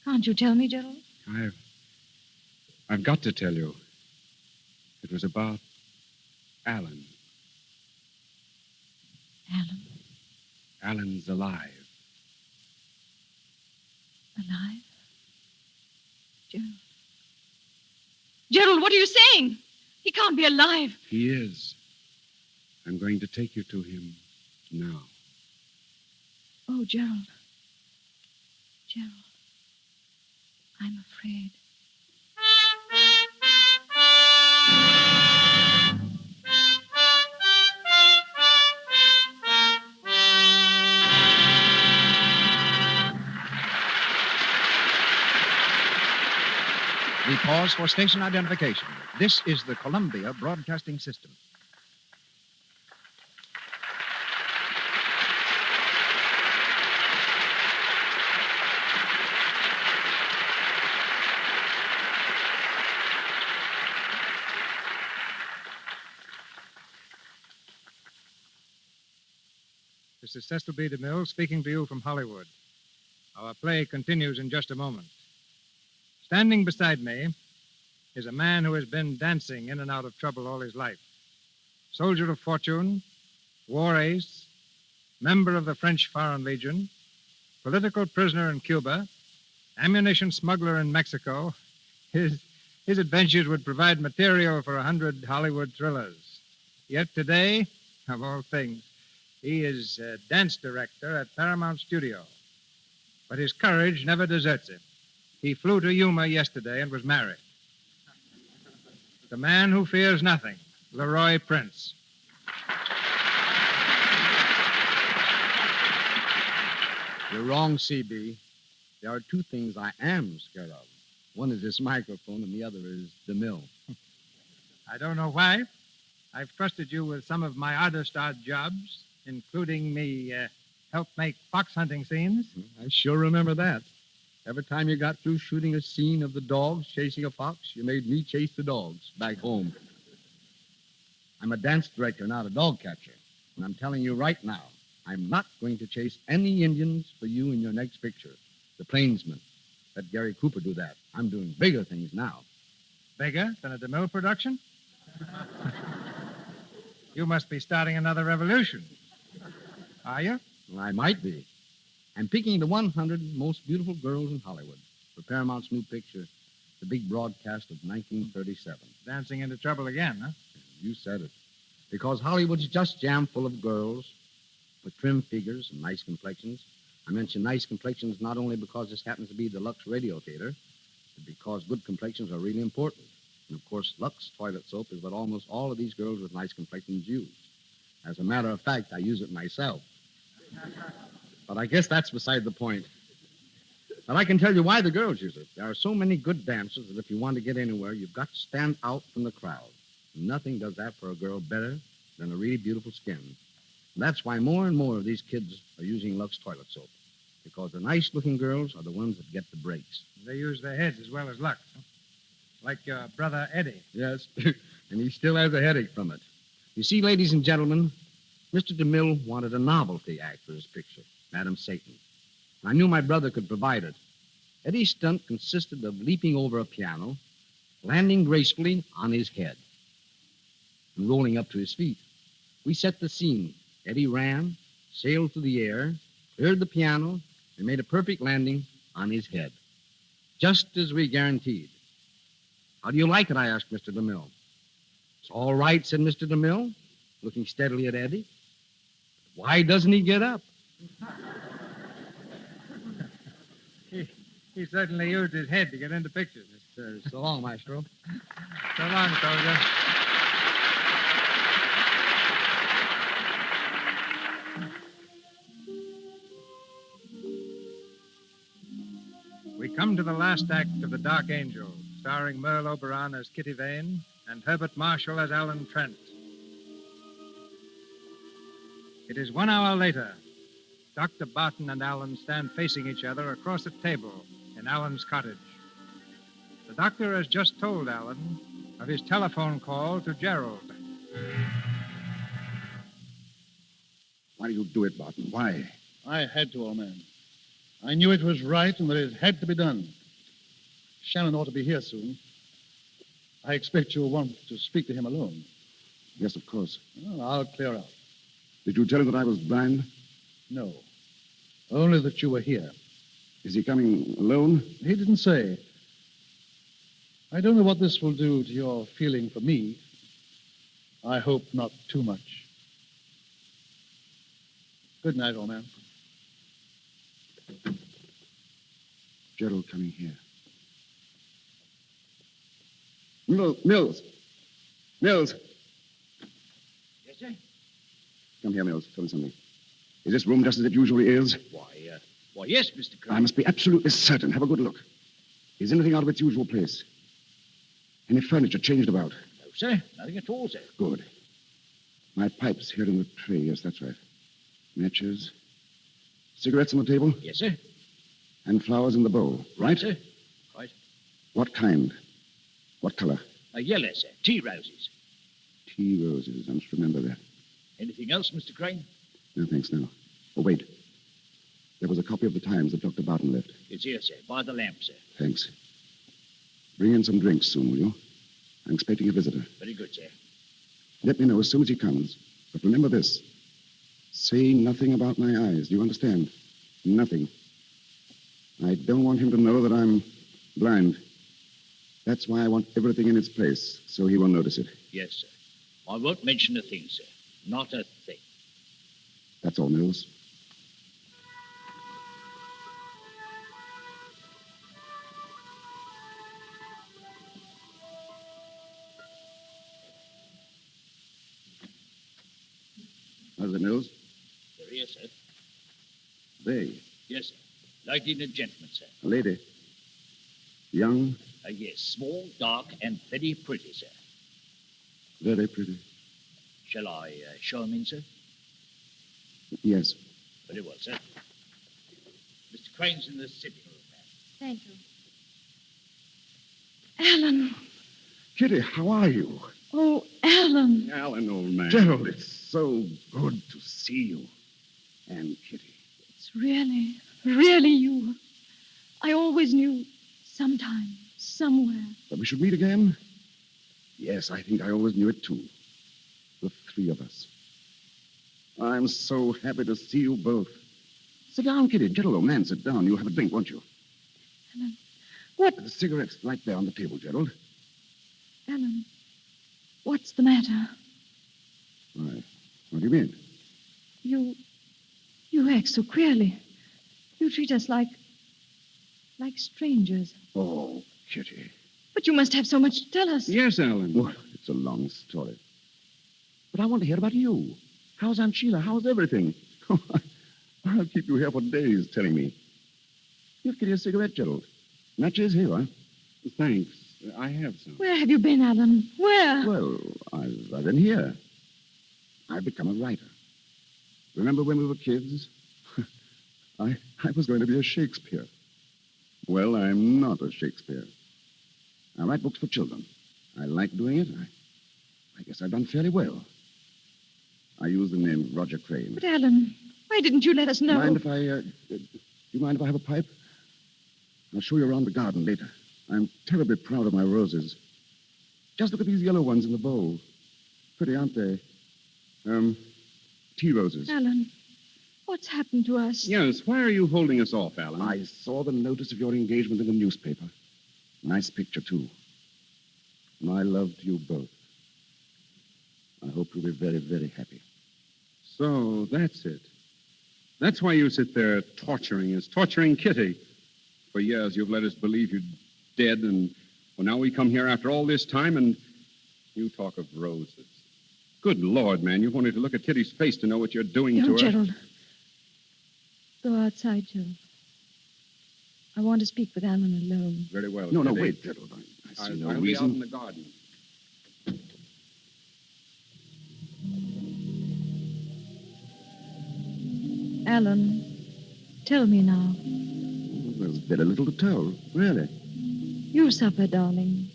Speaker 3: Can't you tell me, Gerald?
Speaker 8: I've got to tell you. It was about Alan.
Speaker 3: Alan?
Speaker 8: Alan's alive.
Speaker 3: Alive? Gerald. Gerald, what are you saying? He can't be alive.
Speaker 8: He is. I'm going to take you to him now.
Speaker 3: Oh, Gerald. Gerald. I'm afraid.
Speaker 1: We pause for station identification. This is the Columbia Broadcasting System.
Speaker 2: This is Cecil B. DeMille speaking to you from Hollywood. Our play continues in just a moment. Standing beside me is a man who has been dancing in and out of trouble all his life. Soldier of fortune, war ace, member of the French Foreign Legion, political prisoner in Cuba, ammunition smuggler in Mexico. His adventures would provide material for 100 Hollywood thrillers. Yet today, of all things, he is a dance director at Paramount Studio. But his courage never deserts him. He flew to Yuma yesterday and was married. The man who fears nothing, Leroy Prince.
Speaker 14: You're wrong, CB. There are two things I am scared of. One is this microphone, and the other is the mill.
Speaker 2: I don't know why. I've trusted you with some of my oddest odd jobs, including me help make fox hunting scenes.
Speaker 14: I sure remember that. Every time you got through shooting a scene of the dogs chasing a fox, you made me chase the dogs back home. I'm a dance director, not a dog catcher. And I'm telling you right now, I'm not going to chase any Indians for you in your next picture. The Plainsman. Let Gary Cooper do that. I'm doing bigger things now.
Speaker 2: Bigger than a DeMille production? You must be starting another revolution. Are you?
Speaker 14: Well, I might be. I'm picking the 100 most beautiful girls in Hollywood for Paramount's new picture, the big broadcast of 1937.
Speaker 2: Dancing into trouble again, huh?
Speaker 14: You said it. Because Hollywood's just jammed full of girls with trim figures and nice complexions. I mention nice complexions not only because this happens to be the Lux Radio Theater, but because good complexions are really important. And, of course, Lux toilet soap is what almost all of these girls with nice complexions use. As a matter of fact, I use it myself. But I guess that's beside the point. But I can tell you why the girls use it. There are so many good dancers that if you want to get anywhere, you've got to stand out from the crowd. Nothing does that for a girl better than a really beautiful skin. And that's why more and more of these kids are using Lux toilet soap. Because the nice-looking girls are the ones that get the breaks.
Speaker 2: They use their heads as well as Lux, huh? Like your brother Eddie.
Speaker 14: Yes, and he still has a headache from it. You see, ladies and gentlemen, Mr. DeMille wanted a novelty act for his picture, Madam Satan. I knew my brother could provide it. Eddie's stunt consisted of leaping over a piano, landing gracefully on his head, and rolling up to his feet. We set the scene. Eddie ran, sailed through the air, cleared the piano, and made a perfect landing on his head, just as we guaranteed. How do you like it? I asked Mr. DeMille. It's all right, said Mr. DeMille, looking steadily at Eddie. Why doesn't he get up?
Speaker 2: He certainly used his head to get into pictures.
Speaker 14: So long, Maestro.
Speaker 2: So long, soldier. We come to the last act of The Dark Angel, starring Merle Oberon as Kitty Vane and Herbert Marshall as Alan Trent. It is 1 hour later. Dr. Barton and Alan stand facing each other across a table in Alan's cottage. The doctor has just told Alan of his telephone call to Gerald.
Speaker 9: Why do you do it, Barton? Why?
Speaker 13: I had to, old man. I knew it was right and that it had to be done. Shannon ought to be here soon. I expect you'll want to speak to him alone.
Speaker 9: Yes, of course.
Speaker 13: Well, I'll clear out.
Speaker 9: Did you tell him that I was blind?
Speaker 13: No. Only that you were here.
Speaker 9: Is he coming alone?
Speaker 13: He didn't say. I don't know what this will do to your feeling for me. I hope not too much. Good night, old man.
Speaker 9: Gerald coming here. Mills. Mills.
Speaker 15: Yes, sir?
Speaker 9: Come here, Mills. Tell me something. Is this room just as it usually is?
Speaker 15: Why, yes, Mr. Crane.
Speaker 9: I must be absolutely certain. Have a good look. Is anything out of its usual place? Any furniture changed about?
Speaker 15: No, sir. Nothing at all, sir.
Speaker 9: Good. My pipe's here in the tray. Yes, that's right. Matches. Cigarettes on the table?
Speaker 15: Yes, sir.
Speaker 9: And flowers in the bowl, right?
Speaker 15: Sir. Right.
Speaker 9: What kind? What color?
Speaker 15: Yellow, sir. Tea roses.
Speaker 9: Tea roses. I must remember that.
Speaker 15: Anything else, Mr. Crane?
Speaker 9: No, thanks, no. Oh, wait. There was a copy of the Times that Dr. Barton left.
Speaker 15: It's here, sir, by the lamp, sir.
Speaker 9: Thanks. Bring in some drinks soon, will you? I'm expecting a visitor.
Speaker 15: Very good, sir.
Speaker 9: Let me know as soon as he comes. But remember this. Say nothing about my eyes. Do you understand? Nothing. I don't want him to know that I'm blind. That's why I want everything in its place, so he won't notice it.
Speaker 15: Yes, sir. I won't mention a thing, sir. Not a thing.
Speaker 9: That's all, Mills. How's it, Mills?
Speaker 15: They're here, sir.
Speaker 9: They.
Speaker 15: Yes, sir. Lady and a gentleman, sir.
Speaker 9: A lady. Young.
Speaker 15: Yes, small, dark, and very pretty, sir.
Speaker 9: Very pretty.
Speaker 15: Shall I show him in, sir?
Speaker 9: Yes.
Speaker 15: Very well, sir. Mr. Crane's in the sitting room, ma'am.
Speaker 3: Thank you. Alan.
Speaker 9: Kitty, how are you?
Speaker 3: Oh, Alan.
Speaker 9: Alan, old man. Gerald, it's so good to see you. And Kitty.
Speaker 3: It's really, really you. I always knew sometime, somewhere.
Speaker 9: That we should meet again? Yes, I think I always knew it, too. The three of us. I'm so happy to see you both. Sit down, Kitty. Gerald, old man, sit down. You'll have a drink, won't you?
Speaker 3: Alan, what?
Speaker 9: The cigarette's right there on the table, Gerald.
Speaker 3: Alan, what's the matter?
Speaker 9: Why? What do you mean?
Speaker 3: You act so queerly. You treat us like strangers.
Speaker 9: Oh, Kitty.
Speaker 3: But you must have so much to tell us.
Speaker 8: Yes, Alan.
Speaker 9: Well, it's a long story. But I want to hear about you. How's Aunt Sheila? How's everything? I'll keep you here for days telling me. Give Kitty a cigarette, Gerald. Matches here, huh?
Speaker 8: Thanks. I have some.
Speaker 3: Where have you been, Alan? Where?
Speaker 9: Well, I've been here. I've become a writer. Remember when we were kids? I was going to be a Shakespeare. Well, I'm not a Shakespeare. I write books for children. I like doing it. I guess I've done fairly well. I use the name Roger Crane.
Speaker 3: But, Alan, why didn't you let us know?
Speaker 9: Do you mind if I have a pipe? I'll show you around the garden later. I'm terribly proud of my roses. Just look at these yellow ones in the bowl. Pretty, aren't they? Tea roses.
Speaker 3: Alan, what's happened to us?
Speaker 8: Yes, why are you holding us off, Alan?
Speaker 9: I saw the notice of your engagement in the newspaper. Nice picture, too. And I loved you both. I hope you'll be very, very happy.
Speaker 8: So that's it. That's why you sit there torturing us, torturing Kitty. For years you've let us believe you're dead, and well, now we come here after all this time, and you talk of roses. Good Lord, man, you've only to look at Kitty's face to know what you're doing to her.
Speaker 3: Gerald. Go outside, Gerald. I want to speak with Alan alone.
Speaker 8: Very well.
Speaker 9: No,
Speaker 8: Kitty.
Speaker 9: wait, Gerald. I see no
Speaker 8: I'll
Speaker 9: reason.
Speaker 8: be out in the garden.
Speaker 3: Alan, tell me now.
Speaker 9: There's very little to tell, really.
Speaker 3: You suffer, darling.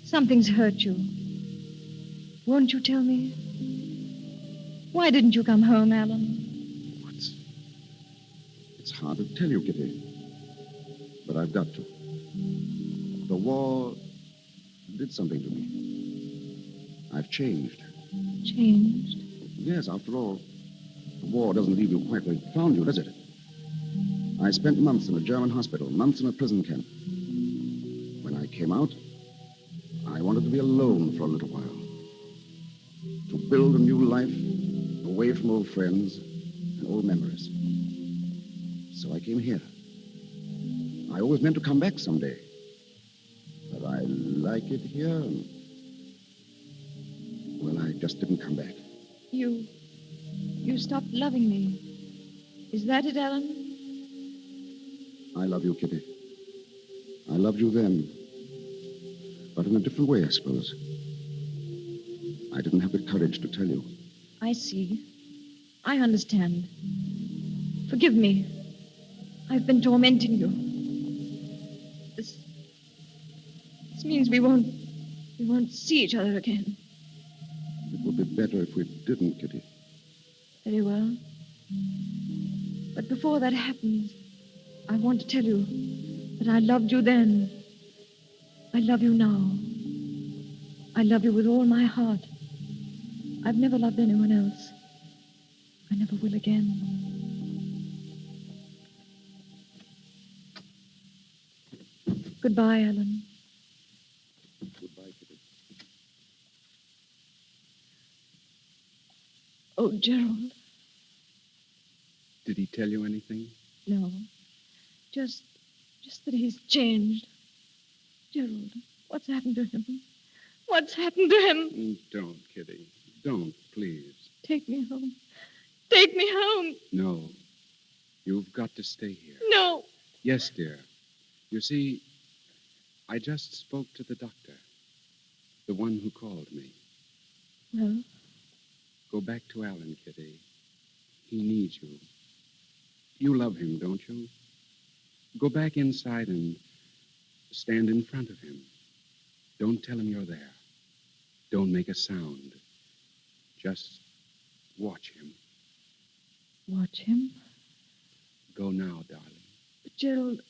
Speaker 3: Something's hurt you. Won't you tell me? Why didn't you come home, Alan?
Speaker 9: It's hard to tell you, Kitty. But I've got to. The war did something to me. I've changed.
Speaker 3: Changed?
Speaker 9: Yes, after all, the war doesn't leave you quite where it found you, does it? I spent months in a German hospital, months in a prison camp. When I came out, I wanted to be alone for a little while. To build a new life away from old friends and old memories. So I came here. I always meant to come back someday. But I like it here, and... well, I just didn't come back.
Speaker 3: You stopped loving me. Is that it, Alan?
Speaker 9: I love you, Kitty. I loved you then. But in a different way, I suppose. I didn't have the courage to tell you.
Speaker 3: I see. I understand. Forgive me. I've been tormenting you. This means we won't see each other again.
Speaker 9: It would be better if we didn't, Kitty.
Speaker 3: Very well. But before that happens, I want to tell you that I loved you then. I love you now. I love you with all my heart. I've never loved anyone else. I never will again. Goodbye, Alan.
Speaker 8: Goodbye, Kitty.
Speaker 3: Oh, Gerald.
Speaker 8: Did he tell you anything?
Speaker 3: No. Just that he's changed. Gerald, what's happened to him? What's happened to him?
Speaker 8: Don't, Kitty. Don't, please.
Speaker 3: Take me home. Take me home.
Speaker 8: No. You've got to stay here.
Speaker 3: No.
Speaker 8: Yes, dear. You see, I just spoke to the doctor. The one who called me.
Speaker 3: Well?
Speaker 8: Go back to Alan, Kitty. He needs you. You love him, don't you? Go back inside and stand in front of him. Don't tell him you're there. Don't make a sound. Just watch him.
Speaker 3: Watch him?
Speaker 8: Go now, darling.
Speaker 3: But Gerald...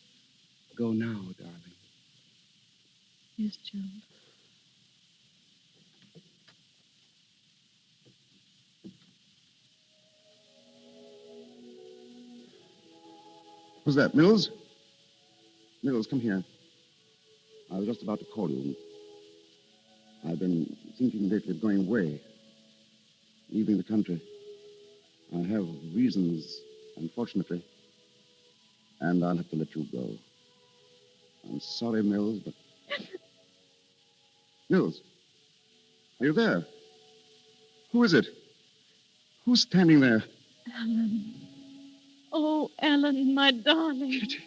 Speaker 8: Go now, darling.
Speaker 3: Yes, Gerald.
Speaker 9: Who's that, Mills? Mills, come here. I was just about to call you. I've been thinking lately of going away, leaving the country. I have reasons, unfortunately, and I'll have to let you go. I'm sorry, Mills, but... Mills, are you there? Who is it? Who's standing there?
Speaker 3: Alan. Oh, Alan, my darling.
Speaker 8: Kitty.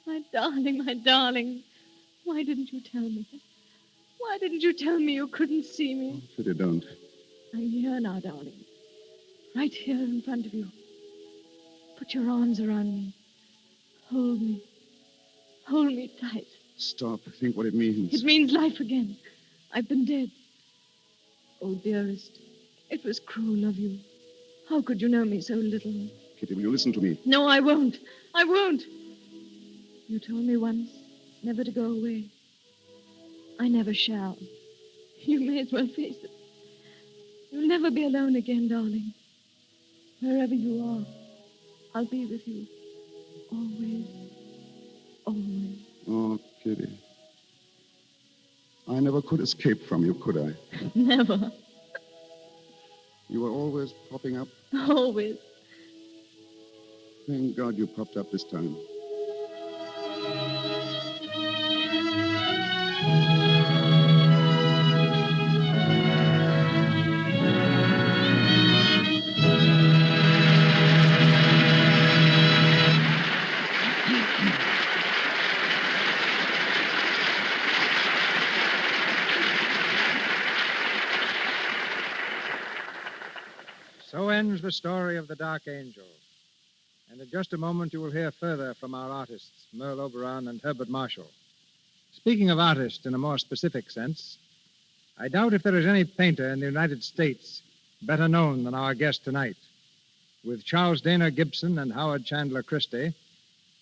Speaker 3: My darling, my darling. Why didn't you tell me? Why didn't you tell me you couldn't see me?
Speaker 9: Kitty, don't.
Speaker 3: I'm here now, darling. Right here in front of you. Put your arms around me. Hold me. Hold me tight.
Speaker 9: Stop. Think what it means.
Speaker 3: It means life again. I've been dead. Oh, dearest, it was cruel of you. How could you know me so little?
Speaker 9: Kitty, will you listen to me?
Speaker 3: No, I won't. I won't. You told me once never to go away. I never shall. You may as well face it. You'll never be alone again, darling. Wherever you are, I'll be with you. Always. Always.
Speaker 9: Oh, Kitty. I never could escape from you, could I?
Speaker 3: Never.
Speaker 9: You were always popping up.
Speaker 3: Always.
Speaker 9: Thank God you popped up this time.
Speaker 2: So ends the story of the Dark Angel. And in just a moment, you will hear further from our artists, Merle Oberon and Herbert Marshall. Speaking of artists in a more specific sense, I doubt if there is any painter in the United States better known than our guest tonight. With Charles Dana Gibson and Howard Chandler Christie,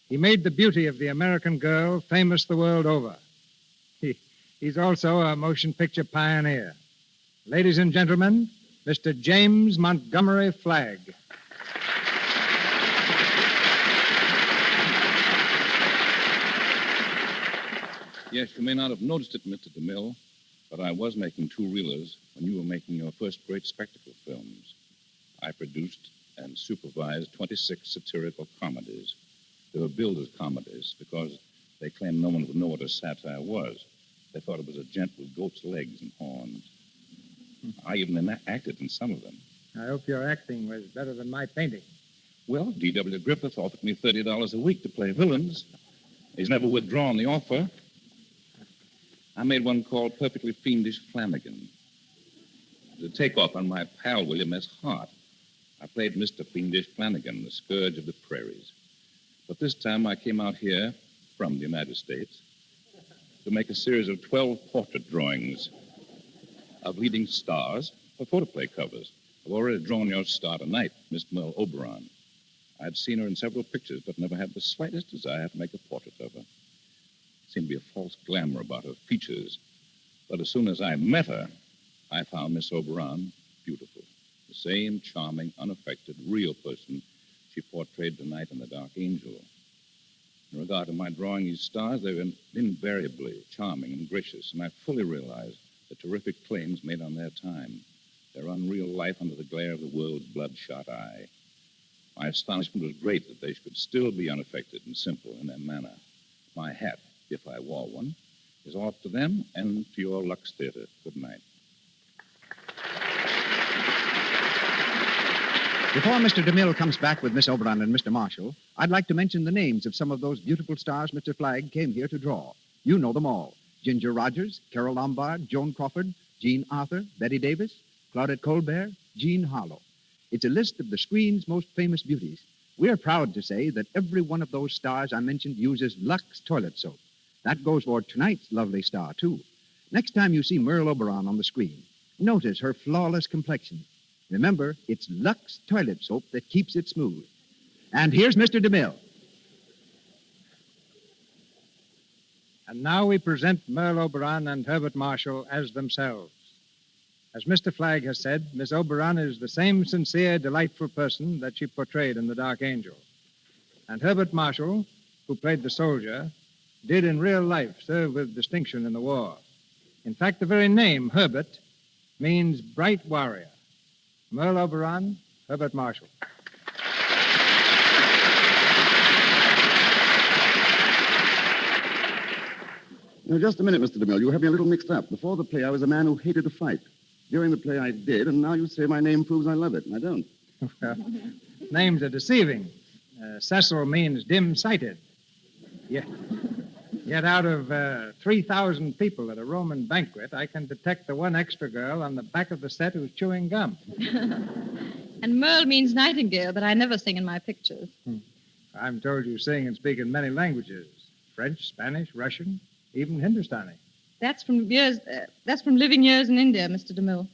Speaker 2: he made the beauty of the American girl famous the world over. He's also a motion picture pioneer. Ladies and gentlemen, Mr. James Montgomery Flagg.
Speaker 16: Yes, you may not have noticed it, Mr. DeMille, but I was making two-reelers when you were making your first great spectacle films. I produced and supervised 26 satirical comedies. They were billed as comedies because they claimed no one would know what a satire was. They thought it was a gent with goat's legs and horns. I even acted in some of them.
Speaker 2: I hope your acting was better than my painting.
Speaker 16: Well, D.W. Griffith offered me $30 a week to play villains. He's never withdrawn the offer. I made one called Perfectly Fiendish Flanagan. To take off on my pal William S. Hart, I played Mr. Fiendish Flanagan, the scourge of the prairies. But this time I came out here from the United States to make a series of 12 portrait drawings of leading stars for photoplay covers. I've already drawn your star tonight, Miss Merle Oberon. I'd seen her in several pictures, but never had the slightest desire to make a portrait of her. There seemed to be a false glamour about her features. But as soon as I met her, I found Miss Oberon beautiful. The same charming, unaffected, real person she portrayed tonight in The Dark Angel. In regard to my drawing these stars, they were invariably charming and gracious, and I fully realized the terrific claims made on their time, their unreal life under the glare of the world's bloodshot eye. My astonishment was great that they could still be unaffected and simple in their manner. My hat, if I wore one, is off to them and to your Lux Theater. Good night.
Speaker 1: Before Mr. DeMille comes back with Miss Oberon and Mr. Marshall, I'd like to mention the names of some of those beautiful stars Mr. Flagg came here to draw. You know them all. Ginger Rogers, Carol Lombard, Joan Crawford, Jean Arthur, Betty Davis, Claudette Colbert, Jean Harlow. It's a list of the screen's most famous beauties. We're proud to say that every one of those stars I mentioned uses Lux toilet soap. That goes for tonight's lovely star, too. Next time you see Merle Oberon on the screen, notice her flawless complexion. Remember, it's Lux toilet soap that keeps it smooth. And here's Mr. DeMille.
Speaker 2: And now we present Merle Oberon and Herbert Marshall as themselves. As Mr. Flagg has said, Miss Oberon is the same sincere, delightful person that she portrayed in The Dark Angel. And Herbert Marshall, who played the soldier, did in real life serve with distinction in the war. In fact, the very name, Herbert, means bright warrior. Merle Oberon, Herbert Marshall.
Speaker 9: Now, just a minute, Mr. DeMille. You have me a little mixed up. Before the play, I was a man who hated to fight. During the play, I did, and now you say my name proves I love it, and I don't.
Speaker 2: Well, names are deceiving. Cecil means dim-sighted. Yet out of 3,000 people at a Roman banquet, I can detect the one extra girl on the back of the set who's chewing gum.
Speaker 3: And Merle means nightingale, but I never sing in my pictures.
Speaker 2: I'm told you sing and speak in many languages. French, Spanish, Russian, even Hindustani.
Speaker 3: That's from living years in India, Mr. DeMille.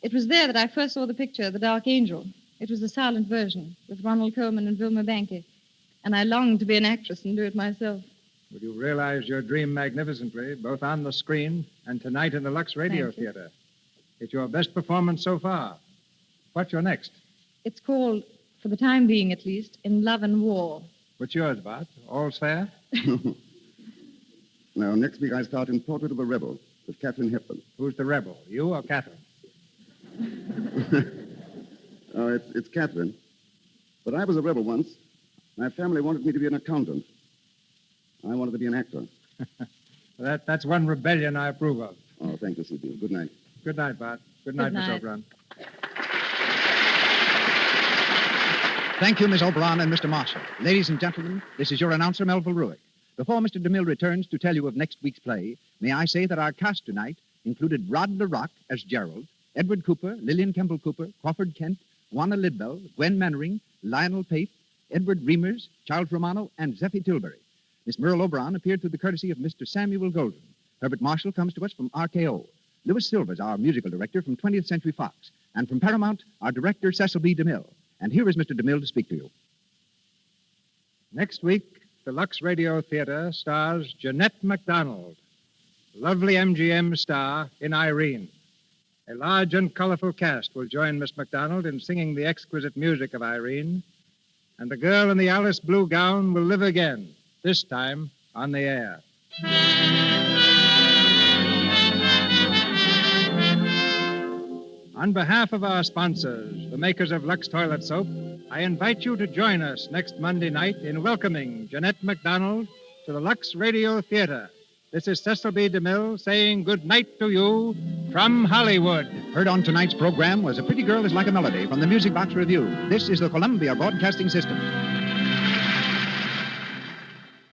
Speaker 3: It was there that I first saw the picture, The Dark Angel. It was the silent version, with Ronald Colman and Vilma Banky. And I longed to be an actress and do it myself.
Speaker 2: Well, you realized your dream magnificently, both on the screen and tonight in the Lux Radio Theater. It's your best performance so far. What's your next?
Speaker 3: It's called, for the time being at least, In Love and War.
Speaker 2: What's yours, Bart? All's fair?
Speaker 9: Now, next week I start in Portrait of a Rebel with Katharine Hepburn.
Speaker 2: Who's the rebel, you or Catherine?
Speaker 9: Oh, it's Katharine. But I was a rebel once. My family wanted me to be an accountant. I wanted to be an actor.
Speaker 2: That's one rebellion I approve of.
Speaker 9: Oh, thank you, C.B. Good night.
Speaker 2: Good night, Bart. Good night, Miss Oberon.
Speaker 1: Thank you, Miss Oberon and Mr. Marshall. Ladies and gentlemen, this is your announcer, Melville Ruick. Before Mr. DeMille returns to tell you of next week's play, may I say that our cast tonight included Rod LaRock as Gerald, Edward Cooper, Lillian Kemble Cooper, Crawford Kent, Juana Lidbell, Gwen Mannering, Lionel Paith, Edward Reimers, Charles Romano, and Zeffie Tilbury. Miss Merle Oberon appeared through the courtesy of Mr. Samuel Golden. Herbert Marshall comes to us from RKO. Louis Silver's our musical director from 20th Century Fox. And from Paramount, our director, Cecil B. DeMille. And here is Mr. DeMille to speak to you.
Speaker 2: Next week, the Lux Radio Theater stars Jeanette MacDonald, lovely MGM star in Irene. A large and colorful cast will join Miss MacDonald in singing the exquisite music of Irene, and the girl in the Alice blue gown will live again, this time on the air. On behalf of our sponsors, the makers of Lux Toilet Soap, I invite you to join us next Monday night in welcoming Jeanette MacDonald to the Lux Radio Theater. This is Cecil B. DeMille saying good night to you from Hollywood.
Speaker 1: Heard on tonight's program was A Pretty Girl is Like a Melody from the Music Box Review. This is the Columbia Broadcasting System.